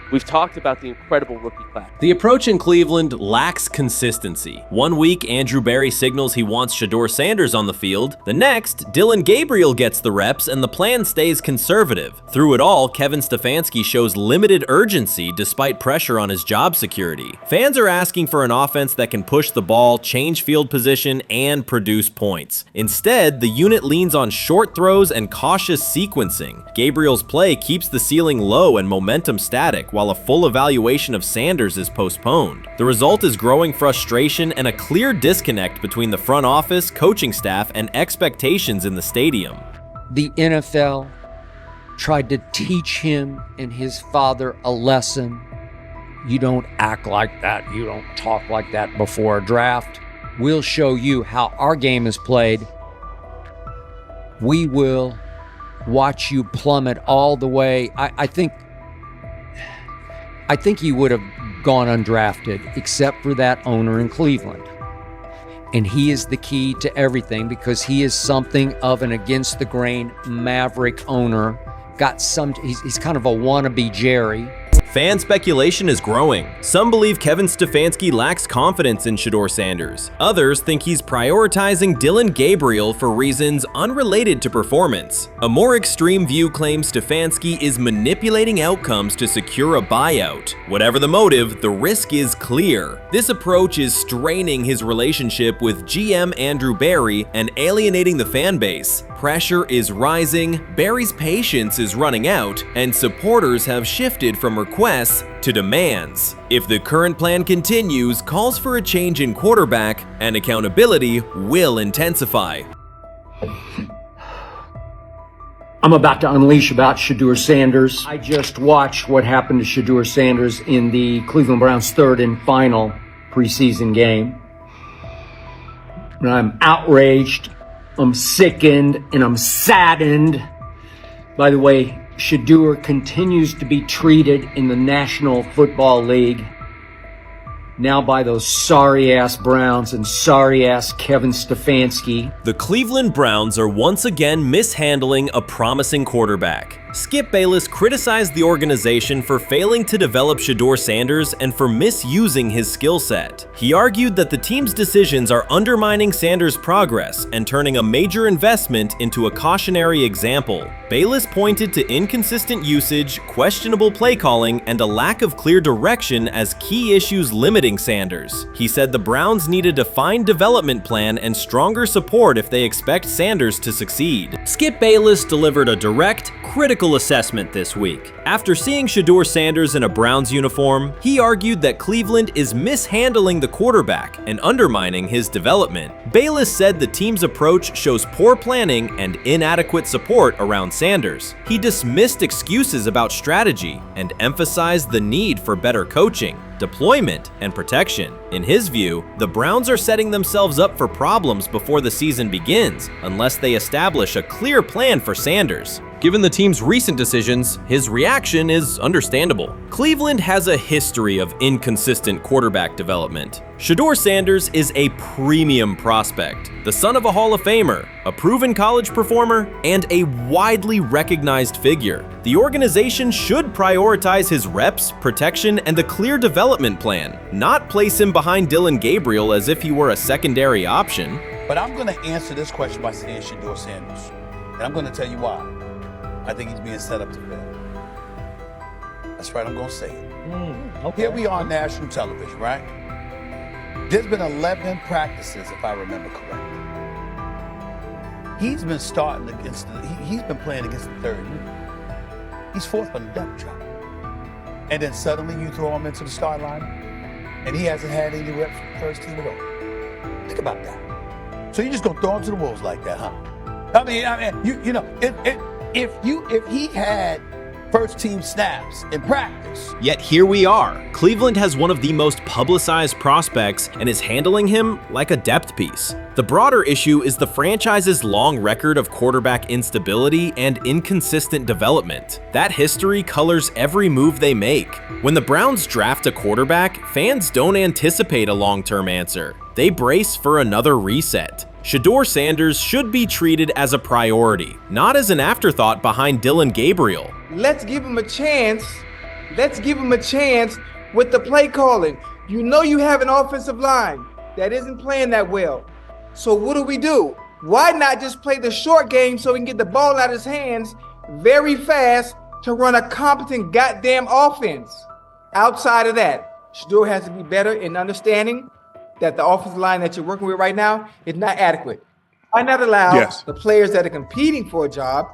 We've talked about the incredible rookie class. The approach in Cleveland lacks consistency. One week, Andrew Berry signals he wants Shedeur Sanders on the field. The next, Dillon Gabriel gets the reps and the plan stays conservative. Through it all, Kevin Stefanski shows limited urgency despite pressure on his job security. Fans are asking for an offense that can push the ball, change field position, and produce points. Instead, the unit leans on short throws and cautious sequencing. Gabriel's play keeps the ceiling low and momentum static, while a full evaluation of Sanders is postponed. The result is growing frustration and a clear disconnect between the front office, coaching staff, and expectations in the stadium. The NFL tried to teach him and his father a lesson. You don't act like that. You don't talk like that before a draft. We'll show you how our game is played. We will watch you plummet all the way. I think he would have gone undrafted except for that owner in Cleveland. And he is the key to everything because he is something of an against the grain maverick owner. He's kind of a wannabe Jerry. Fan speculation is growing. Some believe Kevin Stefanski lacks confidence in Shedeur Sanders. Others think he's prioritizing Dillon Gabriel for reasons unrelated to performance. A more extreme view claims Stefanski is manipulating outcomes to secure a buyout. Whatever the motive, the risk is clear. This approach is straining his relationship with GM Andrew Berry and alienating the fan base. Pressure is rising, Berry's patience is running out, and supporters have shifted from requests to demands. If the current plan continues, calls for a change in quarterback and accountability will intensify. I'm about to unleash about Shedeur Sanders. I just watched what happened to Shedeur Sanders in the Cleveland Browns' third and final preseason game. And I'm outraged, I'm sickened, and I'm saddened. By the way, Shedeur continues to be treated in the National Football League now by those sorry-ass Browns and sorry-ass Kevin Stefanski. The Cleveland Browns are once again mishandling a promising quarterback. Skip Bayless criticized the organization for failing to develop Shedeur Sanders and for misusing his skill set. He argued that the team's decisions are undermining Sanders' progress and turning a major investment into a cautionary example. Bayless pointed to inconsistent usage, questionable play calling, and a lack of clear direction as key issues limiting Sanders. He said the Browns need a defined development plan and stronger support if they expect Sanders to succeed. Skip Bayless delivered a direct, critical assessment this week. After seeing Shedeur Sanders in a Browns uniform, he argued that Cleveland is mishandling the quarterback and undermining his development. Bayless said the team's approach shows poor planning and inadequate support around Sanders. He dismissed excuses about strategy and emphasized the need for better coaching, deployment, and protection. In his view, the Browns are setting themselves up for problems before the season begins unless they establish a clear plan for Sanders. Given the team's recent decisions, his reaction is understandable. Cleveland has a history of inconsistent quarterback development. Shedeur Sanders is a premium prospect, the son of a Hall of Famer, a proven college performer, and a widely recognized figure. The organization should prioritize his reps, protection, and a clear development plan, not place him behind Dillon Gabriel as if he were a secondary option. But I'm going to answer this question by saying Shedeur Sanders, and I'm going to tell you why. I think he's being set up to fail. That's right, I'm going to say it. Okay. Here we are on national television, right? There's been 11 practices, if I remember correctly. He's been starting against, he's been playing against the third unit. He's fourth on the depth chart. And then suddenly you throw him into the start line, and he hasn't had any reps for the first team at all. Think about that. So you're just going to throw him to the wolves like that, huh? I mean, you know, if he had first team snaps in practice. Yet here we are. Cleveland has one of the most publicized prospects and is handling him like a depth piece. The broader issue is the franchise's long record of quarterback instability and inconsistent development. That history colors every move they make. When the Browns draft a quarterback, fans don't anticipate a long-term answer. They brace for another reset. Shedeur Sanders should be treated as a priority, not as an afterthought behind Dillon Gabriel. Let's give him a chance. Let's give him a chance with the play calling. You know you have an offensive line that isn't playing that well. So what do? Why not just play the short game so he can get the ball out of his hands very fast to run a competent goddamn offense? Outside of that, Shedeur has to be better in understanding that the offensive line that you're working with right now is not adequate. Why not allow the players that are competing for a job,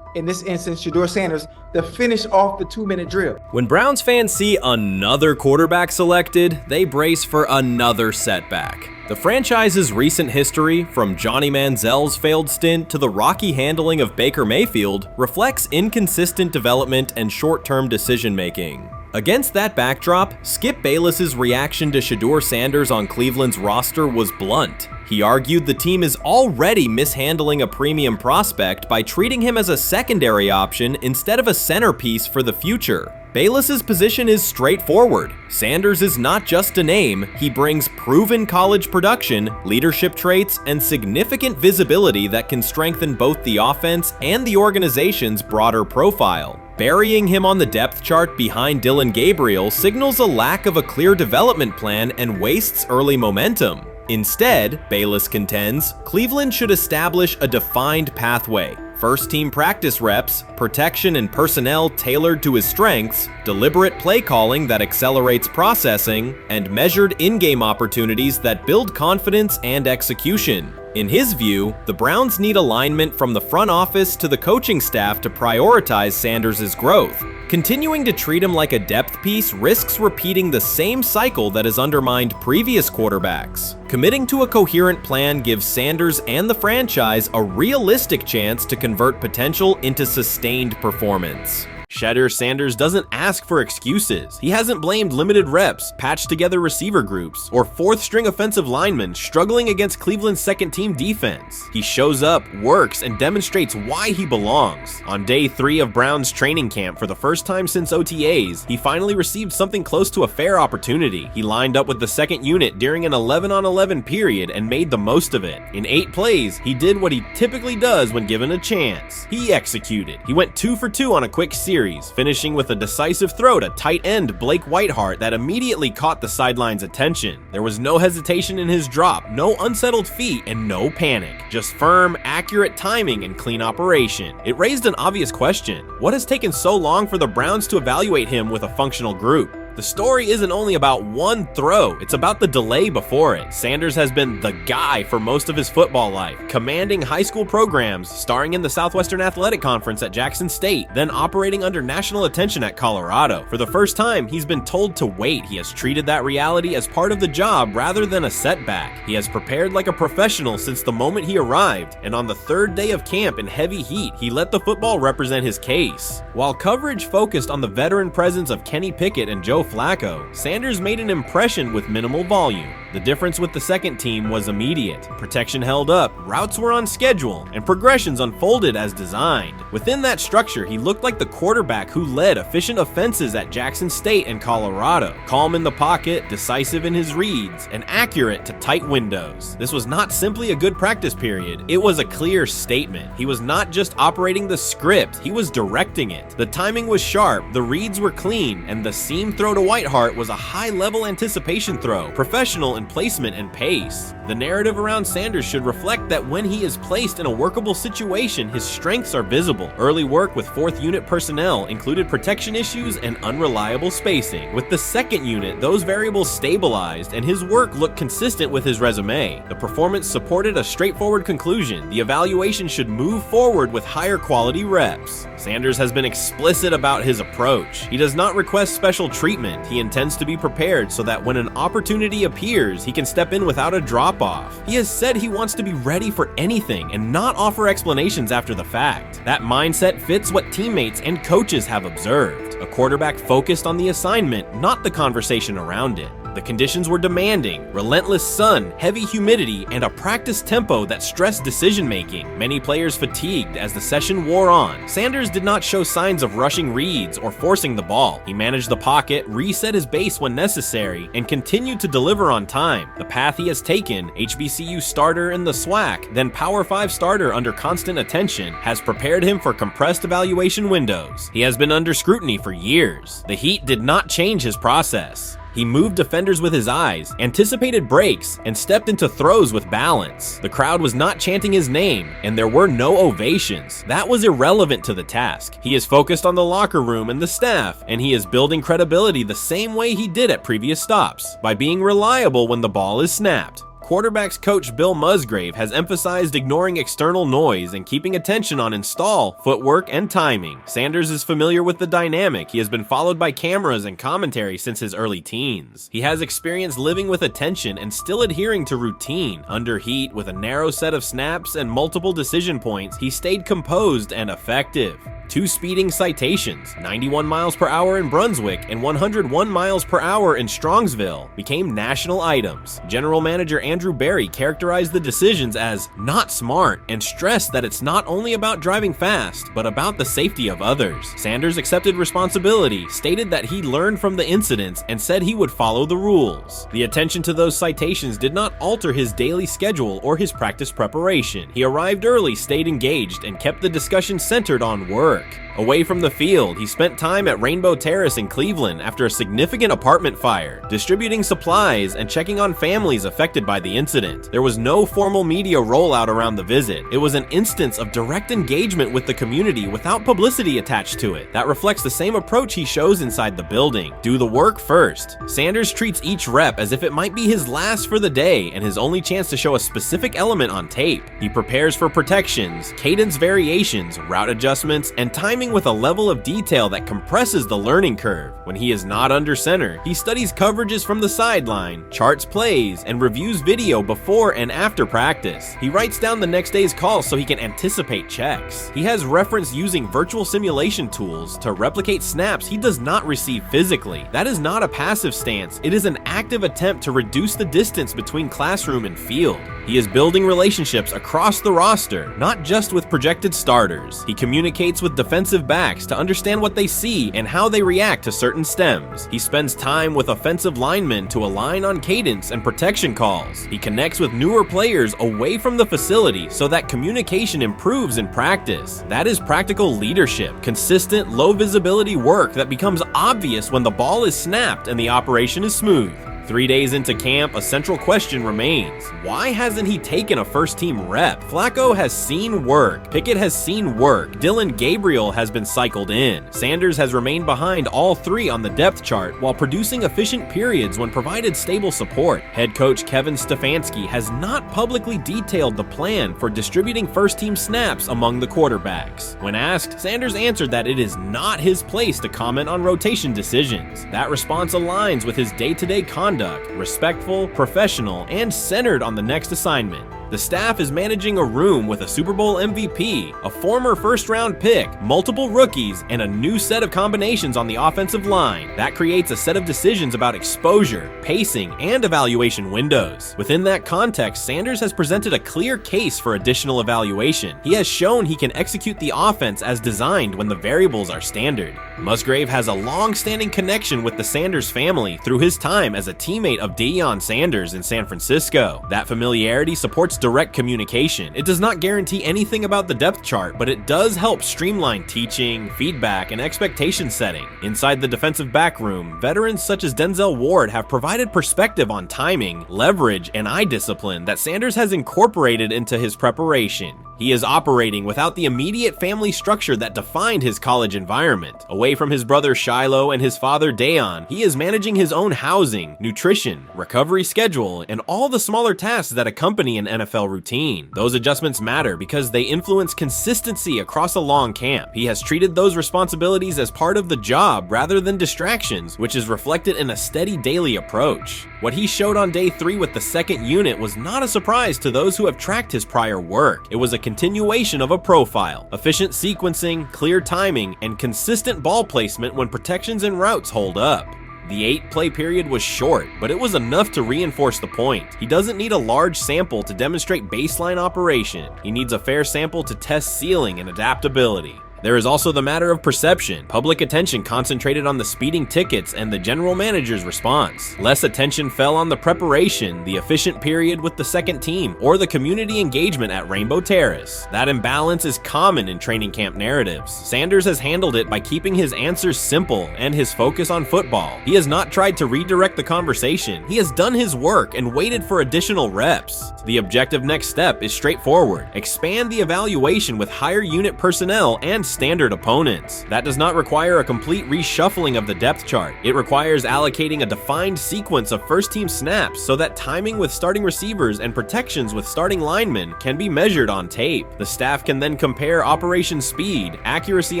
in this instance, Shedeur Sanders, to finish off the 2-minute drill? When Browns fans see another quarterback selected, they brace for another setback. The franchise's recent history, from Johnny Manziel's failed stint to the rocky handling of Baker Mayfield, reflects inconsistent development and short-term decision-making. Against that backdrop, Skip Bayless's reaction to Shedeur Sanders on Cleveland's roster was blunt. He argued the team is already mishandling a premium prospect by treating him as a secondary option instead of a centerpiece for the future. Bayless's position is straightforward. Sanders is not just a name, he brings proven college production, leadership traits, and significant visibility that can strengthen both the offense and the organization's broader profile. Burying him on the depth chart behind Dillon Gabriel signals a lack of a clear development plan and wastes early momentum. Instead, Bayless contends, Cleveland should establish a defined pathway. First-team practice reps, protection and personnel tailored to his strengths, deliberate play calling that accelerates processing, and measured in-game opportunities that build confidence and execution. In his view, the Browns need alignment from the front office to the coaching staff to prioritize Sanders' growth. Continuing to treat him like a depth piece risks repeating the same cycle that has undermined previous quarterbacks. Committing to a coherent plan gives Sanders and the franchise a realistic chance to convert potential into sustained performance. Shedeur Sanders doesn't ask for excuses. He hasn't blamed limited reps, patched together receiver groups, or fourth-string offensive linemen struggling against Cleveland's second-team defense. He shows up, works, and demonstrates why he belongs. On day 3 of Browns training camp, for the first time since OTAs, he finally received something close to a fair opportunity. He lined up with the second unit during an 11-on-11 period and made the most of it. In 8 plays, he did what he typically does when given a chance. He executed. He went 2 for 2 on a quick series, finishing with a decisive throw to tight end Blake Whiteheart that immediately caught the sideline's attention. There was no hesitation in his drop, no unsettled feet, and no panic. Just firm, accurate timing and clean operation. It raised an obvious question. What has taken so long for the Browns to evaluate him with a functional group? The story isn't only about one throw, it's about the delay before it. Sanders has been the guy for most of his football life, commanding high school programs, starring in the Southwestern Athletic Conference at Jackson State, then operating under national attention at Colorado. For the first time, he's been told to wait. He has treated that reality as part of the job rather than a setback. He has prepared like a professional since the moment he arrived, and on the 3rd day of camp in heavy heat, he let the football represent his case. While coverage focused on the veteran presence of Kenny Pickett and Joe Flacco, Sanders made an impression with minimal volume. The difference with the second team was immediate. Protection held up, routes were on schedule, and progressions unfolded as designed. Within that structure, he looked like the quarterback who led efficient offenses at Jackson State and Colorado. Calm in the pocket, decisive in his reads, and accurate to tight windows. This was not simply a good practice period, it was a clear statement. He was not just operating the script, he was directing it. The timing was sharp, the reads were clean, and the seam throw to Whiteheart was a high-level anticipation throw, professional in placement and pace. The narrative around Sanders should reflect that when he is placed in a workable situation, his strengths are visible. Early work with 4th unit personnel included protection issues and unreliable spacing. With the 2nd unit, those variables stabilized and his work looked consistent with his resume. The performance supported a straightforward conclusion. The evaluation should move forward with higher quality reps. Sanders has been explicit about his approach. He does not request special treatment. He intends to be prepared so that when an opportunity appears, he can step in without a drop-off. He has said he wants to be ready for anything and not offer explanations after the fact. That mindset fits what teammates and coaches have observed. A quarterback focused on the assignment, not the conversation around it. The conditions were demanding: relentless sun, heavy humidity, and a practice tempo that stressed decision-making. Many players fatigued as the session wore on. Sanders did not show signs of rushing reads or forcing the ball. He managed the pocket, reset his base when necessary, and continued to deliver on time. The path he has taken, HBCU starter in the SWAC, then Power 5 starter under constant attention, has prepared him for compressed evaluation windows. He has been under scrutiny for years. The Heat did not change his process. He moved defenders with his eyes, anticipated breaks, and stepped into throws with balance. The crowd was not chanting his name, and there were no ovations. That was irrelevant to the task. He is focused on the locker room and the staff, and he is building credibility the same way he did at previous stops, by being reliable when the ball is snapped. Quarterbacks coach Bill Musgrave has emphasized ignoring external noise and keeping attention on install, footwork, and timing. Sanders is familiar with the dynamic. He has been followed by cameras and commentary since his early teens. He has experience living with attention and still adhering to routine. Under heat, with a narrow set of snaps and multiple decision points, he stayed composed and effective. 2 speeding citations, 91 miles per hour in Brunswick and 101 miles per hour in Strongsville, became national items. General Manager Andrew Barry characterized the decisions as not smart and stressed that it's not only about driving fast, but about the safety of others. Sanders accepted responsibility, stated that he learned from the incidents, and said he would follow the rules. The attention to those citations did not alter his daily schedule or his practice preparation. He arrived early, stayed engaged, and kept the discussion centered on work. Away from the field, he spent time at Rainbow Terrace in Cleveland after a significant apartment fire, distributing supplies and checking on families affected by the incident. There was no formal media rollout around the visit. It was an instance of direct engagement with the community without publicity attached to it. That reflects the same approach he shows inside the building. Do the work first. Sanders treats each rep as if it might be his last for the day and his only chance to show a specific element on tape. He prepares for protections, cadence variations, route adjustments, and timing with a level of detail that compresses the learning curve. When he is not under center, he studies coverages from the sideline, charts plays, and reviews video before and after practice. He writes down the next day's calls so he can anticipate checks. He has referenced using virtual simulation tools to replicate snaps he does not receive physically. That is not a passive stance. It is an active attempt to reduce the distance between classroom and field. He is building relationships across the roster, not just with projected starters. He communicates with defensive backs to understand what they see and how they react to certain stems. He spends time with offensive linemen to align on cadence and protection calls. He connects with newer players away from the facility so that communication improves in practice. That is practical leadership, consistent, low visibility work that becomes obvious when the ball is snapped and the operation is smooth. 3 days into camp, a central question remains. Why hasn't he taken a first-team rep? Flacco has seen work. Pickett has seen work. Dylan Gabriel has been cycled in. Sanders has remained behind all 3 on the depth chart while producing efficient periods when provided stable support. Head coach Kevin Stefanski has not publicly detailed the plan for distributing first-team snaps among the quarterbacks. When asked, Sanders answered that it is not his place to comment on rotation decisions. That response aligns with his day-to-day conduct, respectful, professional, and centered on the next assignment. The staff is managing a room with a Super Bowl MVP, a former first-round pick, multiple rookies, and a new set of combinations on the offensive line. That creates a set of decisions about exposure, pacing, and evaluation windows. Within that context, Sanders has presented a clear case for additional evaluation. He has shown he can execute the offense as designed when the variables are standard. Musgrave has a long-standing connection with the Sanders family through his time as a teammate of Deion Sanders in San Francisco. That familiarity supports direct communication. It does not guarantee anything about the depth chart, but it does help streamline teaching, feedback, and expectation setting. Inside the defensive back room, veterans such as Denzel Ward have provided perspective on timing, leverage, and eye discipline that Sanders has incorporated into his preparation. He is operating without the immediate family structure that defined his college environment. Away from his brother Shiloh and his father Dayon, he is managing his own housing, nutrition, recovery schedule, and all the smaller tasks that accompany an NFL routine. Those adjustments matter because they influence consistency across a long camp. He has treated those responsibilities as part of the job rather than distractions, which is reflected in a steady daily approach. What he showed on day 3 with the second unit was not a surprise to those who have tracked his prior work. It was a continuation of a profile: efficient sequencing, clear timing, and consistent ball placement when protections and routes hold up. The 8-play period was short, but it was enough to reinforce the point. He doesn't need a large sample to demonstrate baseline operation. He needs a fair sample to test ceiling and adaptability. There is also the matter of perception. Public attention concentrated on the speeding tickets and the general manager's response. Less attention fell on the preparation, the efficient period with the second team, or the community engagement at Rainbow Terrace. That imbalance is common in training camp narratives. Sanders has handled it by keeping his answers simple and his focus on football. He has not tried to redirect the conversation. He has done his work and waited for additional reps. The objective next step is straightforward. Expand the evaluation with higher unit personnel and standard opponents. That does not require a complete reshuffling of the depth chart. It requires allocating a defined sequence of first-team snaps so that timing with starting receivers and protections with starting linemen can be measured on tape. The staff can then compare operation speed, accuracy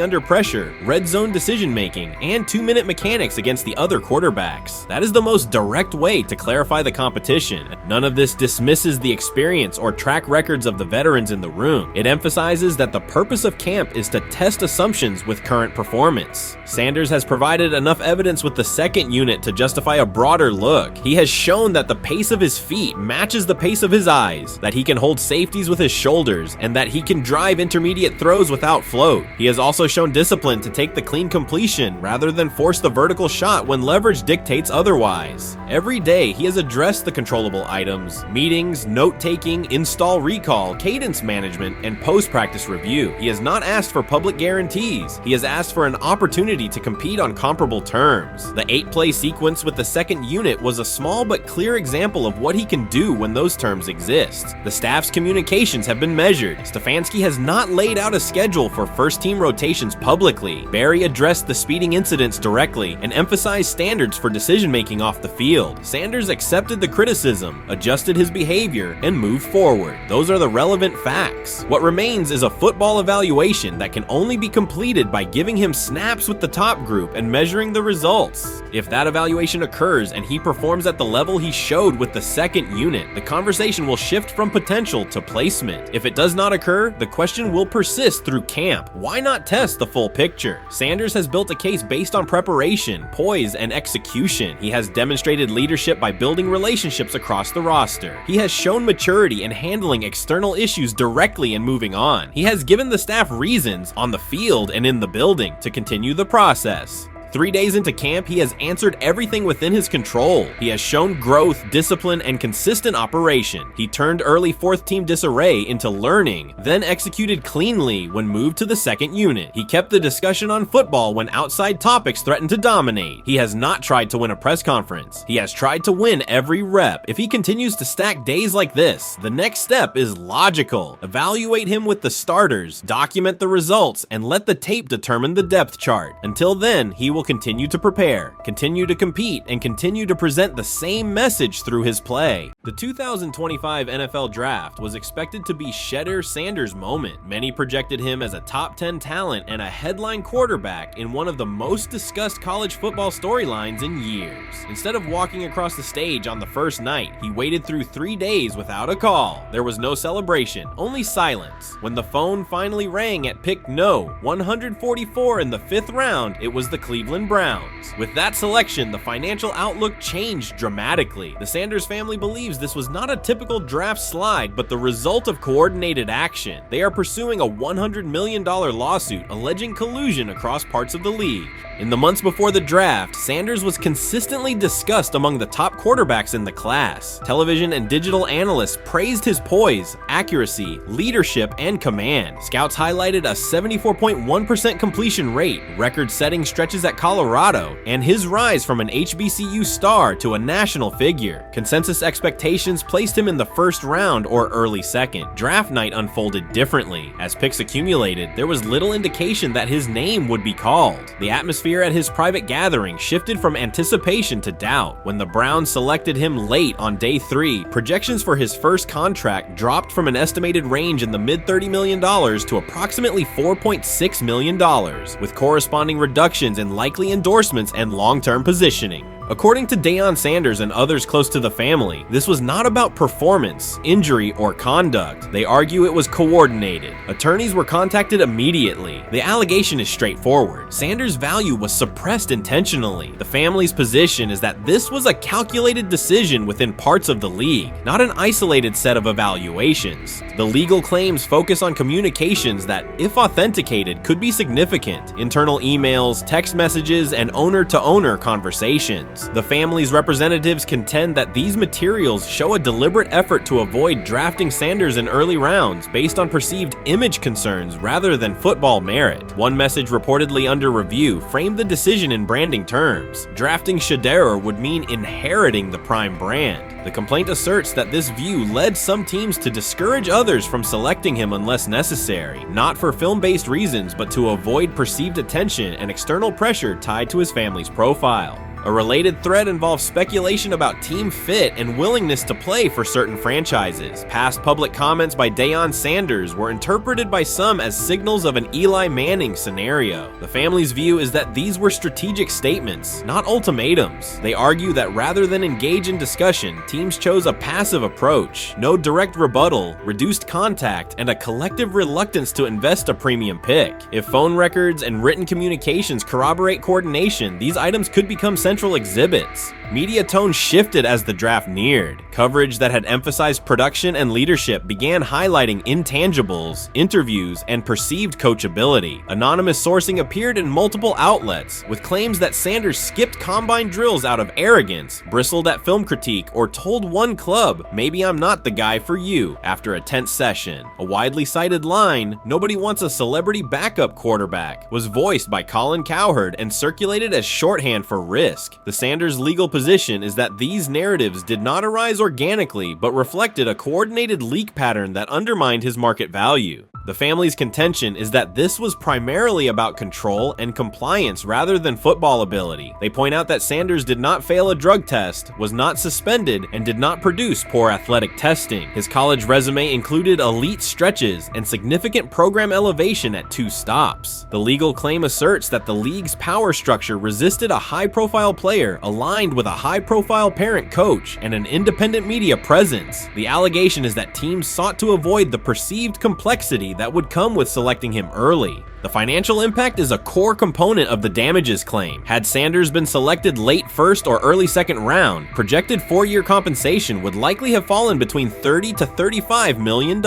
under pressure, red zone decision-making, and 2-minute mechanics against the other quarterbacks. That is the most direct way to clarify the competition. None of this dismisses the experience or track records of the veterans in the room. It emphasizes that the purpose of camp is to test assumptions with current performance. Sanders has provided enough evidence with the second unit to justify a broader look. He has shown that the pace of his feet matches the pace of his eyes, that he can hold safeties with his shoulders, and that he can drive intermediate throws without float. He has also shown discipline to take the clean completion rather than force the vertical shot when leverage dictates otherwise. Every day, he has addressed the controllable items: meetings, note-taking, install recall, cadence management, and post-practice review. He has not asked for public guarantees. He has asked for an opportunity to compete on comparable terms. The 8-play sequence with the second unit was a small but clear example of what he can do when those terms exist. The staff's communications have been measured. Stefanski has not laid out a schedule for first-team rotations publicly. Barry addressed the speeding incidents directly and emphasized standards for decision-making off the field. Sanders accepted the criticism, adjusted his behavior, and moved forward. Those are the relevant facts. What remains is a football evaluation that can only be completed by giving him snaps with the top group and measuring the results. If that evaluation occurs and he performs at the level he showed with the second unit, the conversation will shift from potential to placement. If it does not occur, the question will persist through camp. Why not test the full picture? Sanders has built a case based on preparation, poise, and execution. He has demonstrated leadership by building relationships across the roster. He has shown maturity in handling external issues directly and moving on. He has given the staff reasons on the field and in the building to continue the process. 3 days into camp, he has answered everything within his control. He has shown growth, discipline, and consistent operation. He turned early fourth-team disarray into learning, then executed cleanly when moved to the second unit. He kept the discussion on football when outside topics threatened to dominate. He has not tried to win a press conference. He has tried to win every rep. If he continues to stack days like this, the next step is logical. Evaluate him with the starters, document the results, and let the tape determine the depth chart. Until then, he will continue to prepare, continue to compete, and continue to present the same message through his play. The 2025 NFL Draft was expected to be Shedeur Sanders' moment. Many projected him as a top 10 talent and a headline quarterback in one of the most discussed college football storylines in years. Instead of walking across the stage on the first night, he waited through 3 days without a call. There was no celebration, only silence. When the phone finally rang at pick no. 144 in the 5th round, it was the Cleveland Browns. With that selection, the financial outlook changed dramatically. The Sanders family believes this was not a typical draft slide, but the result of coordinated action. They are pursuing a $100 million lawsuit alleging collusion across parts of the league. In the months before the draft, Sanders was consistently discussed among the top quarterbacks in the class. Television and digital analysts praised his poise, accuracy, leadership, and command. Scouts highlighted a 74.1% completion rate, record-setting stretches at Colorado, and his rise from an HBCU star to a national figure. Consensus expectations placed him in the first round or early second. Draft night unfolded differently. As picks accumulated, there was little indication that his name would be called. The atmosphere at his private gathering shifted from anticipation to doubt. When the Browns selected him late on day 3, projections for his first contract dropped from an estimated range in the mid-$30 million to approximately $4.6 million, with corresponding reductions in likely endorsements and long-term positioning. According to Deion Sanders and others close to the family, this was not about performance, injury, or conduct. They argue it was coordinated. Attorneys were contacted immediately. The allegation is straightforward. Sanders' value was suppressed intentionally. The family's position is that this was a calculated decision within parts of the league, not an isolated set of evaluations. The legal claims focus on communications that, if authenticated, could be significant: internal emails, text messages, and owner-to-owner conversations. The family's representatives contend that these materials show a deliberate effort to avoid drafting Sanders in early rounds based on perceived image concerns rather than football merit. One message reportedly under review framed the decision in branding terms. Drafting Shedeur would mean inheriting the Prime brand. The complaint asserts that this view led some teams to discourage others from selecting him unless necessary, not for film-based reasons, but to avoid perceived attention and external pressure tied to his family's profile. A related thread involves speculation about team fit and willingness to play for certain franchises. Past public comments by Deion Sanders were interpreted by some as signals of an Eli Manning scenario. The family's view is that these were strategic statements, not ultimatums. They argue that rather than engage in discussion, teams chose a passive approach: no direct rebuttal, reduced contact, and a collective reluctance to invest a premium pick. If phone records and written communications corroborate coordination, these items could become central exhibits. Media tone shifted as the draft neared. Coverage that had emphasized production and leadership began highlighting intangibles, interviews, and perceived coachability. Anonymous sourcing appeared in multiple outlets, with claims that Sanders skipped combine drills out of arrogance, bristled at film critique, or told one club, "Maybe I'm not the guy for you," after a tense session. A widely cited line, "Nobody wants a celebrity backup quarterback," was voiced by Colin Cowherd and circulated as shorthand for risk. The Sanders legal position is that these narratives did not arise organically, but reflected a coordinated leak pattern that undermined his market value. The family's contention is that this was primarily about control and compliance rather than football ability. They point out that Sanders did not fail a drug test, was not suspended, and did not produce poor athletic testing. His college resume included elite stretches and significant program elevation at 2 stops. The legal claim asserts that the league's power structure resisted a high-profile player aligned with a high-profile parent coach and an independent media presence. The allegation is that teams sought to avoid the perceived complexity that would come with selecting him early. The financial impact is a core component of the damages claim. Had Sanders been selected late first or early second round, projected 4-year compensation would likely have fallen between $30 to $35 million,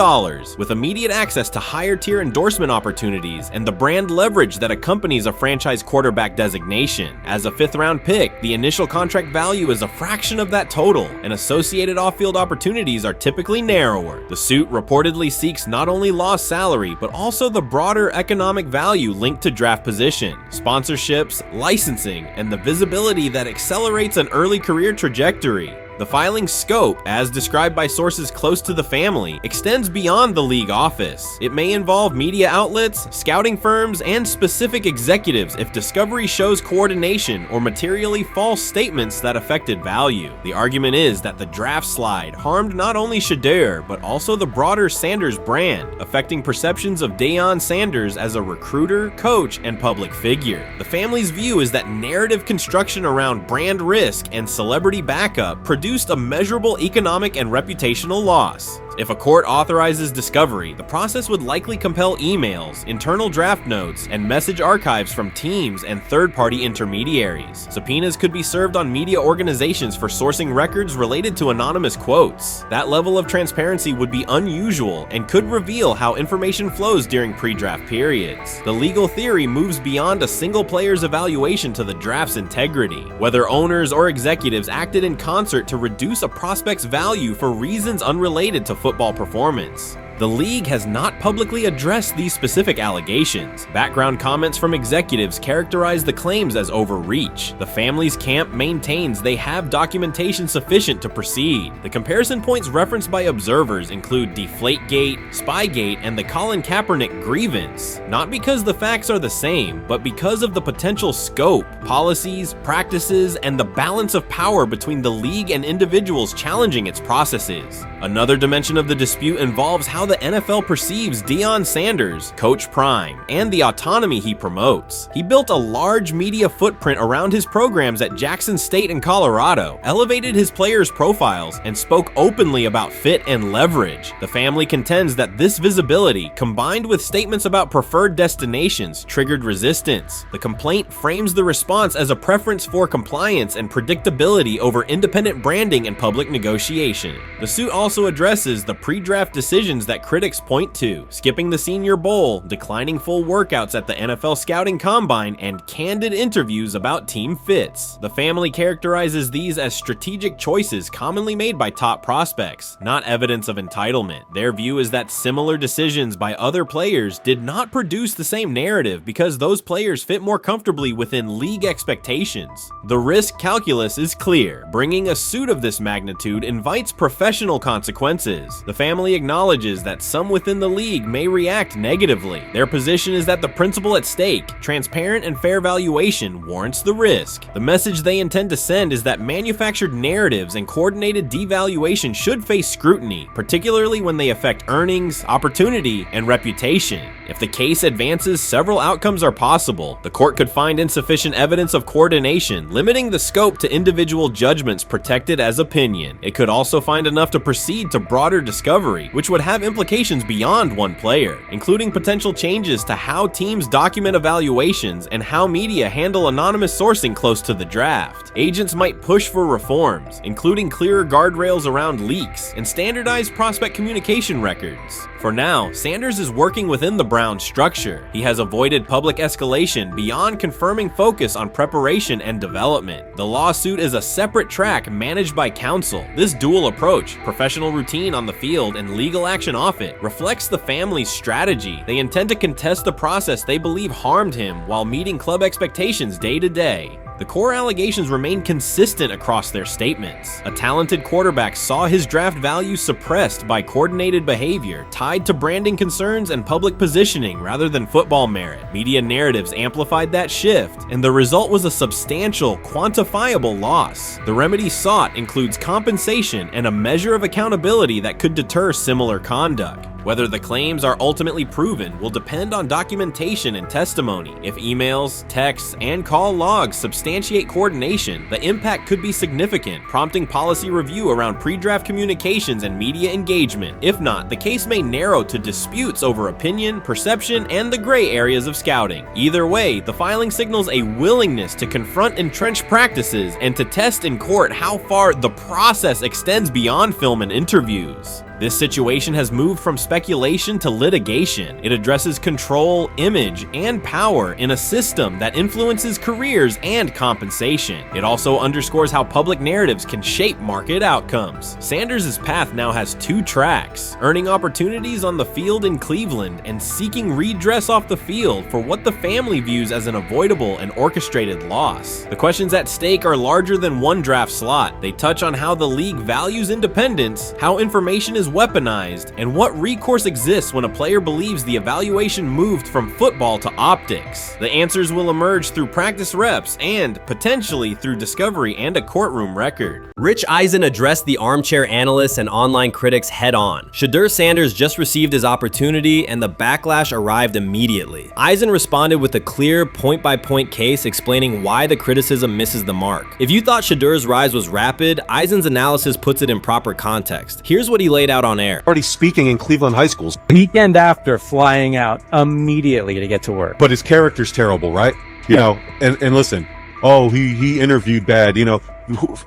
with immediate access to higher tier endorsement opportunities and the brand leverage that accompanies a franchise quarterback designation. As a 5th round pick, the initial contract value is a fraction of that total, and associated off-field opportunities are typically narrower. The suit reportedly seeks not only lost salary, but also the broader economic value linked to draft position, sponsorships, licensing, and the visibility that accelerates an early career trajectory. The filing's scope, as described by sources close to the family, extends beyond the league office. It may involve media outlets, scouting firms, and specific executives if discovery shows coordination or materially false statements that affected value. The argument is that the draft slide harmed not only Shedeur, but also the broader Sanders brand, affecting perceptions of Deion Sanders as a recruiter, coach, and public figure. The family's view is that narrative construction around brand risk and celebrity backup produced a measurable economic and reputational loss. If a court authorizes discovery, the process would likely compel emails, internal draft notes, and message archives from teams and third-party intermediaries. Subpoenas could be served on media organizations for sourcing records related to anonymous quotes. That level of transparency would be unusual and could reveal how information flows during pre-draft periods. The legal theory moves beyond a single player's evaluation to the draft's integrity, whether owners or executives acted in concert to reduce a prospect's value for reasons unrelated to football performance. The league has not publicly addressed these specific allegations. Background comments from executives characterize the claims as overreach. The family's camp maintains they have documentation sufficient to proceed. The comparison points referenced by observers include Deflategate, Spygate, and the Colin Kaepernick grievance, not because the facts are the same, but because of the potential scope, policies, practices, and the balance of power between the league and individuals challenging its processes. Another dimension of the dispute involves how the NFL perceives Deion Sanders, Coach Prime, and the autonomy he promotes. He built a large media footprint around his programs at Jackson State and Colorado, elevated his players' profiles, and spoke openly about fit and leverage. The family contends that this visibility, combined with statements about preferred destinations, triggered resistance. The complaint frames the response as a preference for compliance and predictability over independent branding and public negotiation. The suit also addresses the pre-draft decisions that critics point to, skipping the Senior Bowl, declining full workouts at the NFL Scouting Combine, and candid interviews about team fits. The family characterizes these as strategic choices commonly made by top prospects, not evidence of entitlement. Their view is that similar decisions by other players did not produce the same narrative because those players fit more comfortably within league expectations. The risk calculus is clear. Bringing a suit of this magnitude invites professional consequences. The family acknowledges that some within the league may react negatively. Their position is that the principle at stake, transparent and fair valuation, warrants the risk. The message they intend to send is that manufactured narratives and coordinated devaluation should face scrutiny, particularly when they affect earnings, opportunity, and reputation. If the case advances, several outcomes are possible. The court could find insufficient evidence of coordination, limiting the scope to individual judgments protected as opinion. It could also find enough to proceed to broader discovery, which would have implications beyond one player, including potential changes to how teams document evaluations and how media handle anonymous sourcing close to the draft. Agents might push for reforms, including clearer guardrails around leaks and standardized prospect communication records. For now, Sanders is working within the Browns structure. He has avoided public escalation beyond confirming focus on preparation and development. The lawsuit is a separate track managed by counsel. This dual approach, professional routine on the field and legal action off it, reflects the family's strategy. They intend to contest the process they believe harmed him while meeting club expectations day to day. The core allegations remain consistent across their statements. A talented quarterback saw his draft value suppressed by coordinated behavior tied to branding concerns and public positioning rather than football merit. Media narratives amplified that shift, and the result was a substantial, quantifiable loss. The remedy sought includes compensation and a measure of accountability that could deter similar conduct. Whether the claims are ultimately proven will depend on documentation and testimony. If emails, texts, and call logs substantiate coordination, the impact could be significant, prompting policy review around pre-draft communications and media engagement. If not, the case may narrow to disputes over opinion, perception, and the gray areas of scouting. Either way, the filing signals a willingness to confront entrenched practices and to test in court how far the process extends beyond film and interviews. This situation has moved from speculation to litigation. It addresses control, image, and power in a system that influences careers and compensation. It also underscores how public narratives can shape market outcomes. Sanders' path now has two tracks: earning opportunities on the field in Cleveland and seeking redress off the field for what the family views as an avoidable and orchestrated loss. The questions at stake are larger than one draft slot. They touch on how the league values independence, how information is weaponized, and what recourse exists when a player believes the evaluation moved from football to optics. The answers will emerge through practice reps and, potentially, through discovery and a courtroom record. Rich Eisen addressed the armchair analysts and online critics head-on. Shedeur Sanders just received his opportunity, and the backlash arrived immediately. Eisen responded with a clear, point-by-point case explaining why the criticism misses the mark. If you thought Shedeur's rise was rapid, Eisen's analysis puts it in proper context. Here's what he laid out on air. Already speaking in Cleveland high schools. Weekend after, flying out immediately to get to work. But his character's terrible, right? You know, and listen, oh, he interviewed bad, you know.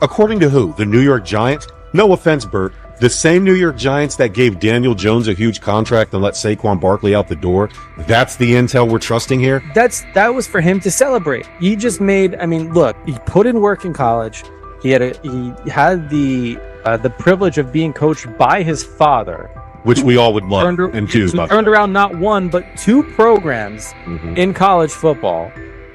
According to who? The New York Giants? No offense, Bert. The same New York Giants that gave Daniel Jones a huge contract and let Saquon Barkley out the door, that's the intel we're trusting here? That was for him to celebrate. He just made, I mean, look, he put in work in college. He had the privilege of being coached by his father, which we all would love and choose. Turned around not one but two programs in college football,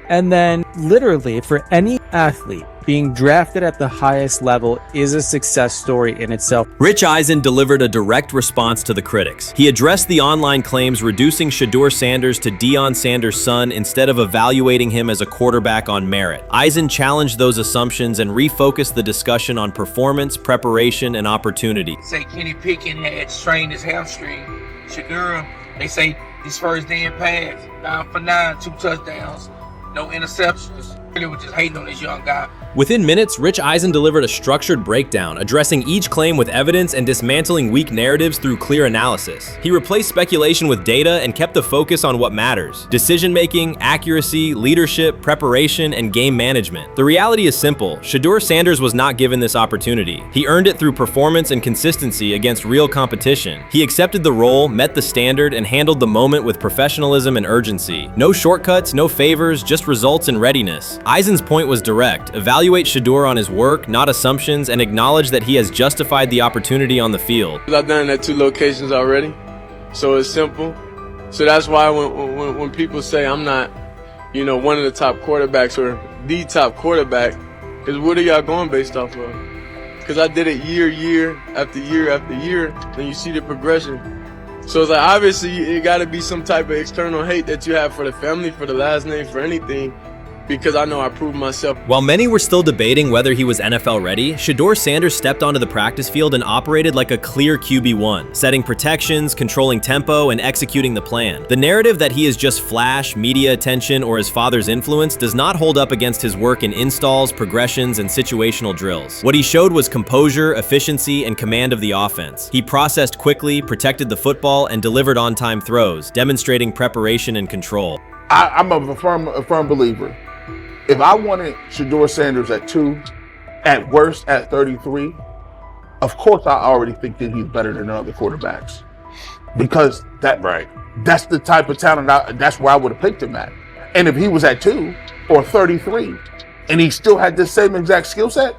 and then literally for any athlete, being drafted at the highest level is a success story in itself. Rich Eisen delivered a direct response to the critics. He addressed the online claims reducing Shedeur Sanders to Deion Sanders' son instead of evaluating him as a quarterback on merit. Eisen challenged those assumptions and refocused the discussion on performance, preparation, and opportunity. Say Kenny Pickett had strained his hamstring Shedeur, they say his first day in pass, 9 for 9, 2 touchdowns, no interceptions. They were just hating on this young guy. Within minutes, Rich Eisen delivered a structured breakdown, addressing each claim with evidence and dismantling weak narratives through clear analysis. He replaced speculation with data and kept the focus on what matters: decision-making, accuracy, leadership, preparation, and game management. The reality is simple. Shedeur Sanders was not given this opportunity. He earned it through performance and consistency against real competition. He accepted the role, met the standard, and handled the moment with professionalism and urgency. No shortcuts, no favors, just results and readiness. Eisen's point was direct: evaluate Shedeur on his work, not assumptions, and acknowledge that he has justified the opportunity on the field. I've done it at 2 locations already, so it's simple. So that's why when people say I'm not, one of the top quarterbacks or the top quarterback, because what are y'all going based off of? Because I did it year after year after year, and you see the progression. So it's like, obviously it got to be some type of external hate that you have for the family, for the last name, for anything, because I know I proved myself. While many were still debating whether he was NFL ready, Shedeur Sanders stepped onto the practice field and operated like a clear QB1, setting protections, controlling tempo, and executing the plan. The narrative that he is just flash, media attention, or his father's influence does not hold up against his work in installs, progressions, and situational drills. What he showed was composure, efficiency, and command of the offense. He processed quickly, protected the football, and delivered on-time throws, demonstrating preparation and control. I'm a firm believer. If I wanted Shedeur Sanders at 2, at worst at 33, of course I already think that he's better than other quarterbacks, because that's the type of talent. That's where I would have picked him at. And if he was at 2 or 33, and he still had this same exact skill set,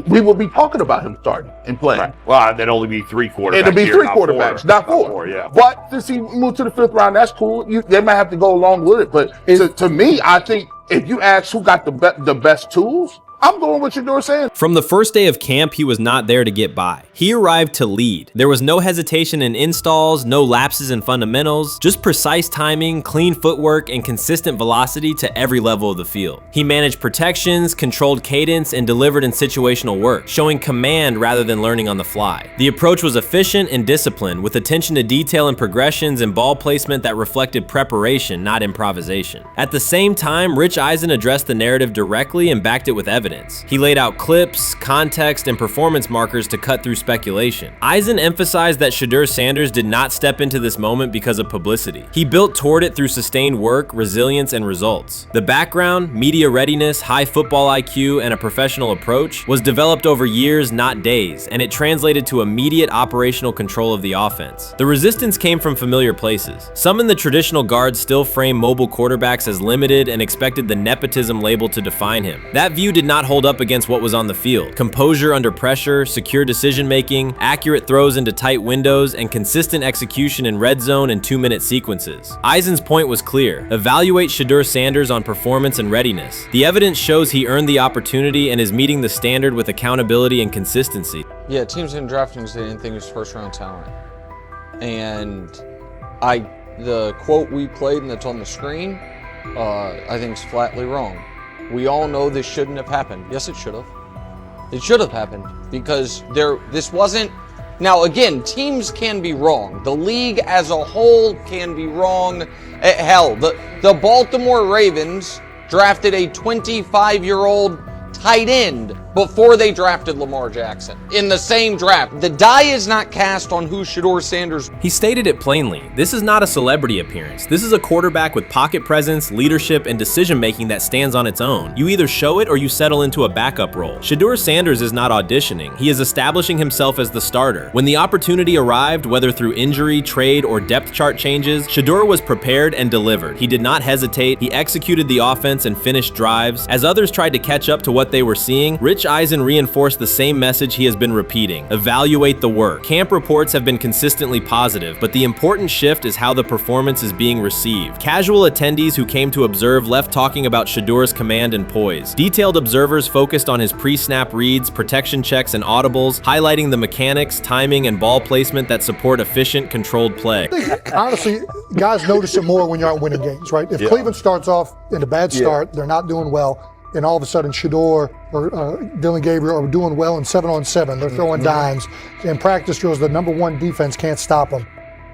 we would be talking about him starting and playing. Right. Well, there'd only be 3 quarterbacks. It'd be 3 quarterbacks, not 4. 4, yeah. But since he moved to the 5th round, that's cool. They might have to go along with it. But to me, I think if you ask who got the best tools, I'm going with Shedeur Sanders. From the first day of camp, he was not there to get by. He arrived to lead. There was no hesitation in installs, no lapses in fundamentals, just precise timing, clean footwork, and consistent velocity to every level of the field. He managed protections, controlled cadence, and delivered in situational work, showing command rather than learning on the fly. The approach was efficient and disciplined, with attention to detail and progressions and ball placement that reflected preparation, not improvisation. At the same time, Rich Eisen addressed the narrative directly and backed it with evidence. He laid out clips, context, and performance markers to cut through speculation. Eisen emphasized that Shedeur Sanders did not step into this moment because of publicity. He built toward it through sustained work, resilience, and results. The background, media readiness, high football IQ, and a professional approach was developed over years, not days, and it translated to immediate operational control of the offense. The resistance came from familiar places. Some in the traditional guard still framed mobile quarterbacks as limited and expected the nepotism label to define him. That view did not hold up against what was on the field: composure under pressure, secure decision-making, accurate throws into tight windows, and consistent execution in red zone and 2-minute sequences. Eisen's point was clear: evaluate Shedeur Sanders on performance and readiness. The evidence shows he earned the opportunity and is meeting the standard with accountability and consistency. Yeah, teams didn't draft him because they didn't think he was first-round talent. And the quote we played and that's on the screen, I think is flatly wrong. We all know this shouldn't have happened. Yes, it should have. It should have happened because this wasn't. Now, again, teams can be wrong. The league as a whole can be wrong. Hell, the Baltimore Ravens drafted a 25-year-old tight end before they drafted Lamar Jackson in the same draft. The die is not cast on who Shedeur Sanders. He stated it plainly: this is not a celebrity appearance. This is a quarterback with pocket presence, leadership, and decision-making that stands on its own. You either show it or you settle into a backup role. Shedeur Sanders is not auditioning. He is establishing himself as the starter. When the opportunity arrived, whether through injury, trade, or depth chart changes, Shedeur was prepared and delivered. He did not hesitate. He executed the offense and finished drives. As others tried to catch up to what they were seeing, Rich Eisen reinforced the same message he has been repeating: evaluate the work. Camp reports have been consistently positive, but the important shift is how the performance is being received. Casual attendees who came to observe left talking about Shedeur's command and poise. Detailed observers focused on his pre-snap reads, protection checks, and audibles, highlighting the mechanics, timing, and ball placement that support efficient, controlled play. Honestly, guys notice it more when you're out winning games, right? If Cleveland starts off in a bad start, they're not doing well, and all of a sudden Shedeur or Dillon Gabriel are doing well in 7-on-7. They're throwing dimes. In practice drills, the number one defense can't stop them.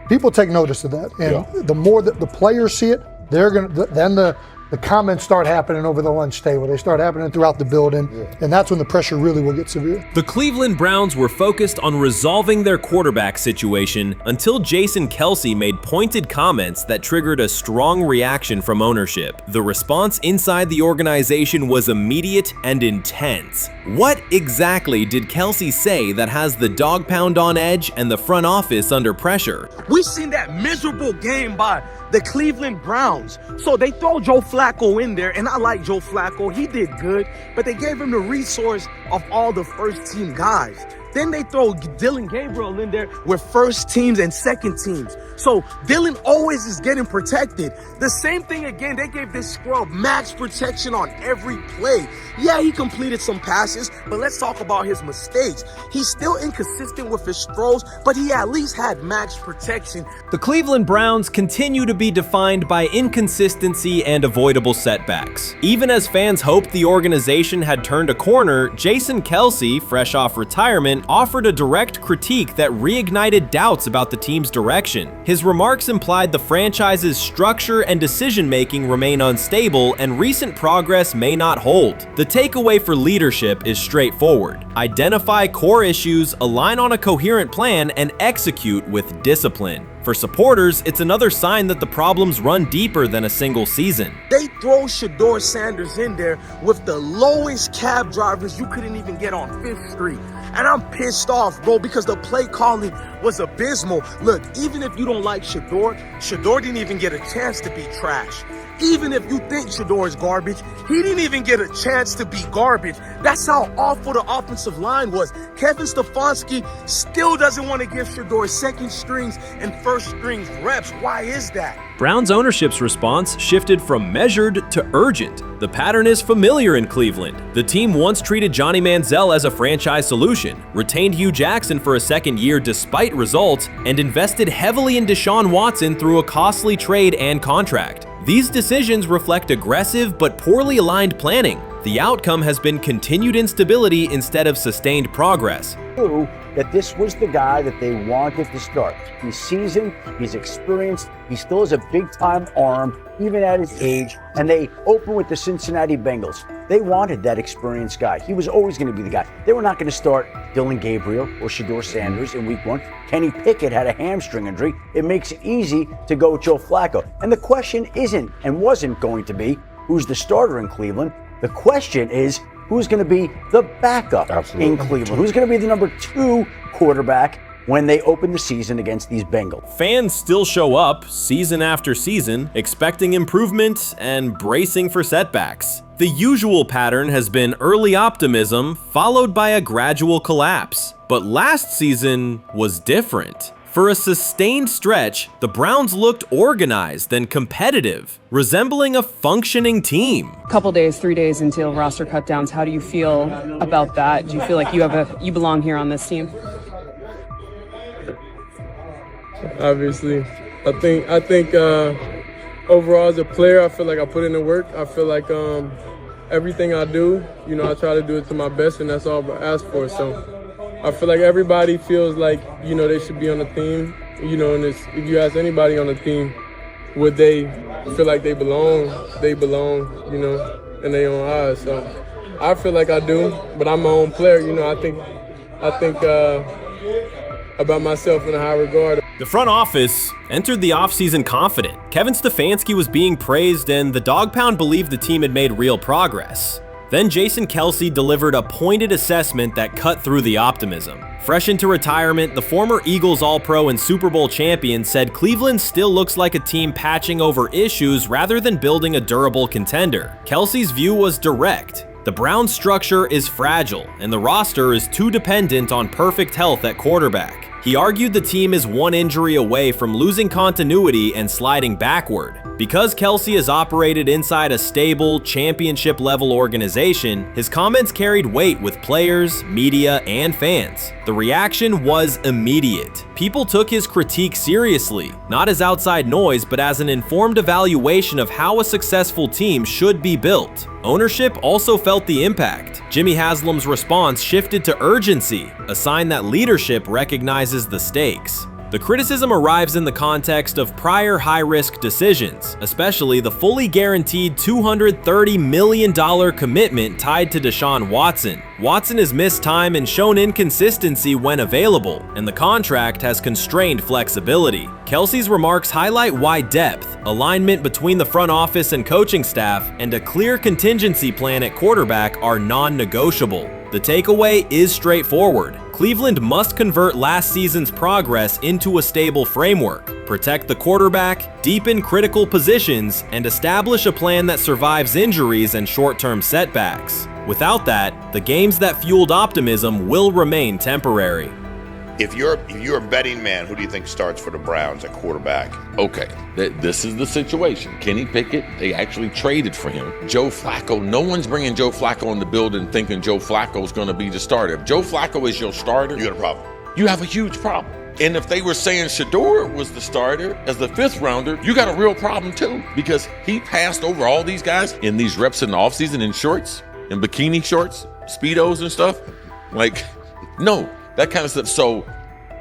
people take notice of that. And the more that the players see it, they're going to, then the comments start happening over the lunch table. They start happening throughout the building, and that's when the pressure really will get severe. The Cleveland Browns were focused on resolving their quarterback situation until Jason Kelce made pointed comments that triggered a strong reaction from ownership. The response inside the organization was immediate and intense. What exactly did Kelce say that has the dog pound on edge and the front office under pressure? We seen that miserable game by the Cleveland Browns. So they throw Joe Flacco in there, and I like Joe Flacco. He did good, but they gave him the resource of all the first team guys. Then they throw Dylan Gabriel in there with first teams and second teams. So Dylan always is getting protected. The same thing again, they gave this scrub max protection on every play. Yeah, he completed some passes, but let's talk about his mistakes. He's still inconsistent with his throws, but he at least had max protection. The Cleveland Browns continue to be defined by inconsistency and avoidable setbacks. Even as fans hoped the organization had turned a corner, Jason Kelce, fresh off retirement, offered a direct critique that reignited doubts about the team's direction. His remarks implied the franchise's structure and decision-making remain unstable and recent progress may not hold. The takeaway for leadership is straightforward. Identify core issues, align on a coherent plan, and execute with discipline. For supporters, it's another sign that the problems run deeper than a single season. They throw Shedeur Sanders in there with the lowest cab drivers you couldn't even get on 5th Street. And I'm pissed off, bro, because the play calling was abysmal. Look, even if you don't like Shedeur didn't even get a chance to be trash. Even if you think Shedeur is garbage, he didn't even get a chance to be garbage. That's how awful the offensive line was. Kevin Stefanski still doesn't want to give Shedeur second strings and first strings reps. Why is that? Browns ownership's response shifted from measured to urgent. The pattern is familiar in Cleveland. The team once treated Johnny Manziel as a franchise solution, retained Hugh Jackson for a second year despite results, and invested heavily in Deshaun Watson through a costly trade and contract. These decisions reflect aggressive but poorly aligned planning. The outcome has been continued instability instead of sustained progress. That this was the guy that they wanted to start. He's seasoned, he's experienced, he still has a big-time arm, even at his age, and they open with the Cincinnati Bengals. They wanted that experienced guy. He was always going to be the guy. They were not going to start Dylan Gabriel or Shedeur Sanders in week 1. Kenny Pickett had a hamstring injury. It makes it easy to go with Joe Flacco. And the question isn't and wasn't going to be who's the starter in Cleveland. The question is, who's going to be the backup in Cleveland? Who's going to be the number 2 quarterback when they open the season against these Bengals? Fans still show up season after season, expecting improvement and bracing for setbacks. The usual pattern has been early optimism followed by a gradual collapse. But last season was different. For a sustained stretch, the Browns looked organized and competitive, resembling a functioning team. Couple days, 3 days until roster cutdowns, how do you feel about that? Do you feel like you belong here on this team? Obviously, I think overall as a player, I feel like I put in the work. I feel like everything I do, I try to do it to my best, and that's all I ask for. So I feel like everybody feels like, they should be on the team, and if you ask anybody on the team, would they feel like they belong, in their own eyes. So I feel like I do, but I'm my own player, I think about myself in a high regard. The front office entered the offseason confident. Kevin Stefanski was being praised and the Dog Pound believed the team had made real progress. Then Jason Kelce delivered a pointed assessment that cut through the optimism. Fresh into retirement, the former Eagles All-Pro and Super Bowl champion said Cleveland still looks like a team patching over issues rather than building a durable contender. Kelce's view was direct. The Browns' structure is fragile, and the roster is too dependent on perfect health at quarterback. He argued the team is one injury away from losing continuity and sliding backward. Because Kelce has operated inside a stable, championship-level organization, his comments carried weight with players, media, and fans. The reaction was immediate. People took his critique seriously, not as outside noise, but as an informed evaluation of how a successful team should be built. Ownership also felt the impact. Jimmy Haslam's response shifted to urgency, a sign that leadership recognizes the stakes. The criticism arrives in the context of prior high-risk decisions, especially the fully guaranteed $230 million commitment tied to Deshaun Watson. Watson has missed time and shown inconsistency when available, and the contract has constrained flexibility. Kelce's remarks highlight why depth, alignment between the front office and coaching staff, and a clear contingency plan at quarterback are non-negotiable. The takeaway is straightforward. Cleveland must convert last season's progress into a stable framework, protect the quarterback, deepen critical positions, and establish a plan that survives injuries and short-term setbacks. Without that, the games that fueled optimism will remain temporary. If you're a betting man, who do you think starts for the Browns at quarterback? Okay, this is the situation. Kenny Pickett, they actually traded for him. Joe Flacco, no one's bringing Joe Flacco in the building thinking Joe Flacco's going to be the starter. If Joe Flacco is your starter, you got a problem. You have a huge problem. And if they were saying Shedeur was the starter as the 5th rounder, you got a real problem too, because he passed over all these guys in these reps in the offseason in shorts, in bikini shorts, Speedos and stuff. Like, no. That kind of stuff. So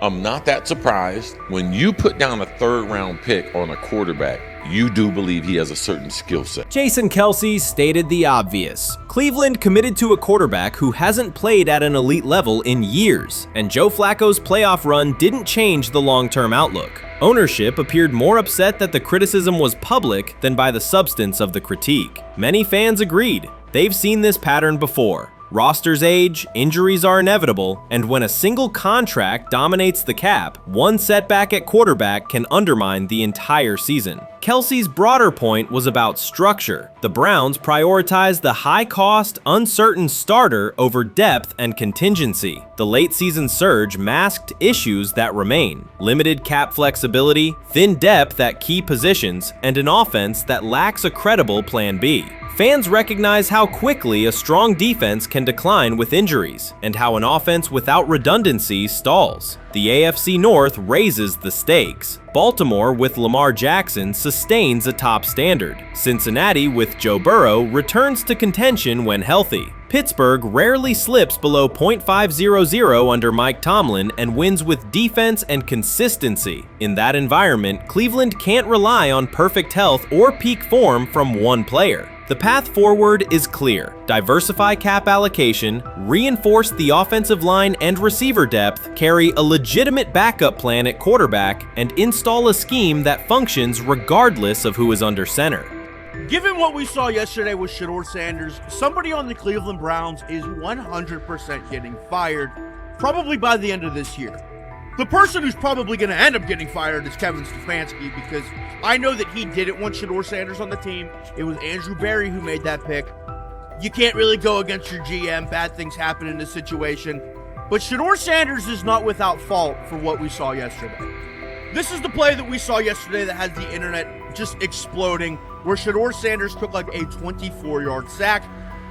I'm not that surprised when you put down a 3rd round pick on a quarterback. You do believe he has a certain skill set. Jason Kelce stated the obvious. Cleveland committed to a quarterback who hasn't played at an elite level in years, and Joe Flacco's playoff run didn't change the long-term outlook. Ownership appeared more upset that the criticism was public than by the substance of the critique. Many fans agreed. They've seen this pattern before. Rosters age, injuries are inevitable, and when a single contract dominates the cap, one setback at quarterback can undermine the entire season. Kelce's broader point was about structure. The Browns prioritized the high-cost, uncertain starter over depth and contingency. The late-season surge masked issues that remain: limited cap flexibility, thin depth at key positions, and an offense that lacks a credible Plan B. Fans recognize how quickly a strong defense can decline with injuries, and how an offense without redundancy stalls. The AFC North raises the stakes. Baltimore with Lamar Jackson sustains a top standard. Cincinnati with Joe Burrow returns to contention when healthy. Pittsburgh rarely slips below .500 under Mike Tomlin and wins with defense and consistency. In that environment, Cleveland can't rely on perfect health or peak form from one player. The path forward is clear. Diversify cap allocation, reinforce the offensive line and receiver depth, carry a legitimate backup plan at quarterback, and install a scheme that functions regardless of who is under center. Given what we saw yesterday with Shedeur Sanders, somebody on the Cleveland Browns is 100% getting fired, probably by the end of this year. The person who's probably going to end up getting fired is Kevin Stefanski, because I know that he didn't want Shedeur Sanders on the team. It was Andrew Berry who made that pick. You can't really go against your GM. Bad things happen in this situation. But Shedeur Sanders is not without fault for what we saw yesterday. This is the play that we saw yesterday that has the internet just exploding, where Shedeur Sanders took like a 24-yard sack.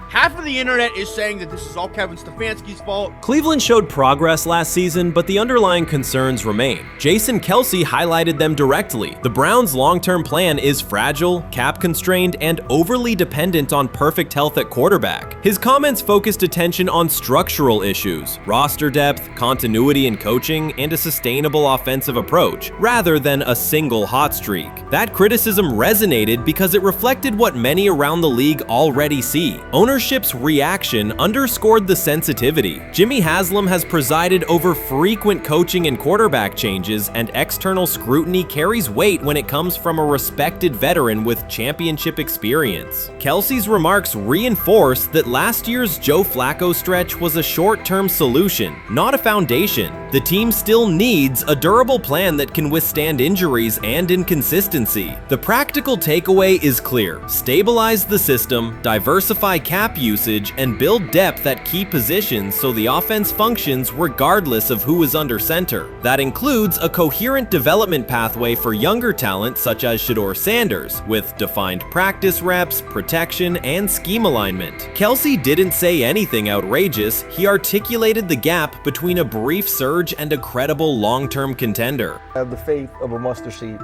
Half of the internet is saying that this is all Kevin Stefanski's fault. Cleveland showed progress last season, but the underlying concerns remain. Jason Kelce highlighted them directly. The Browns' long-term plan is fragile, cap-constrained, and overly dependent on perfect health at quarterback. His comments focused attention on structural issues, roster depth, continuity in coaching, and a sustainable offensive approach, rather than a single hot streak. That criticism resonated because it reflected what many around the league already see. Ownership's reaction underscored the sensitivity. Jimmy Haslam has presided over frequent coaching and quarterback changes, and external scrutiny carries weight when it comes from a respected veteran with championship experience. Kelce's remarks reinforce that last year's Joe Flacco stretch was a short-term solution, not a foundation. The team still needs a durable plan that can withstand injuries and inconsistency. The practical takeaway is clear: stabilize the system, diversify cap usage, and build depth at key positions so the offense functions regardless of who is under center. That includes a coherent development pathway for younger talent such as Shedeur Sanders, with defined practice reps, protection, and scheme alignment. Kelce didn't say anything outrageous. He articulated the gap between a brief surge and a credible long-term contender. Have the faith of a mustard seed.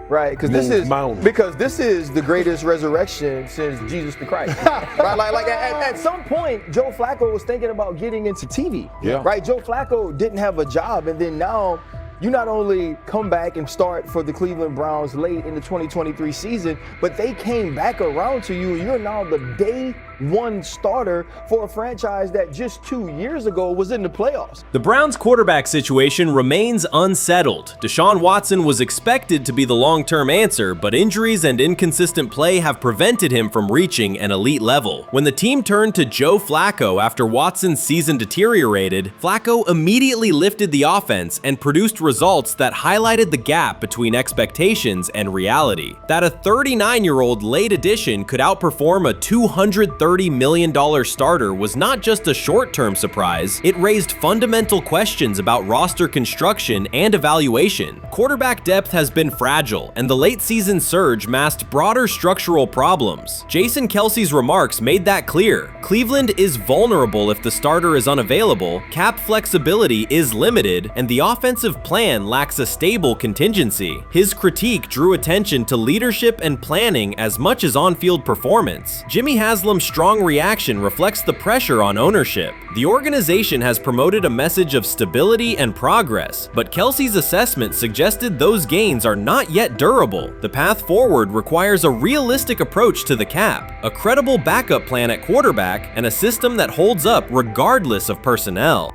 Right, because this is the greatest resurrection since Jesus the Christ. Right, like at some point, Joe Flacco was thinking about getting into TV. Yeah. Right, Joe Flacco didn't have a job, and then now you not only come back and start for the Cleveland Browns late in the 2023 season, but they came back around to you. You're now the day one starter for a franchise that just 2 years ago was in the playoffs. The Browns' quarterback situation remains unsettled. Deshaun Watson was expected to be the long-term answer, but injuries and inconsistent play have prevented him from reaching an elite level. When the team turned to Joe Flacco after Watson's season deteriorated, Flacco immediately lifted the offense and produced results that highlighted the gap between expectations and reality. That a 39-year-old late addition could outperform a $230 million starter was not just a short-term surprise, it raised fundamental questions about roster construction and evaluation. Quarterback depth has been fragile, and the late-season surge masked broader structural problems. Jason Kelce's remarks made that clear. Cleveland is vulnerable if the starter is unavailable, cap flexibility is limited, and the offensive plan lacks a stable contingency. His critique drew attention to leadership and planning as much as on-field performance. Jimmy Haslam's strong reaction reflects the pressure on ownership. The organization has promoted a message of stability and progress, but Kelce's assessment suggested those gains are not yet durable. The path forward requires a realistic approach to the cap, a credible backup plan at quarterback, and a system that holds up regardless of personnel.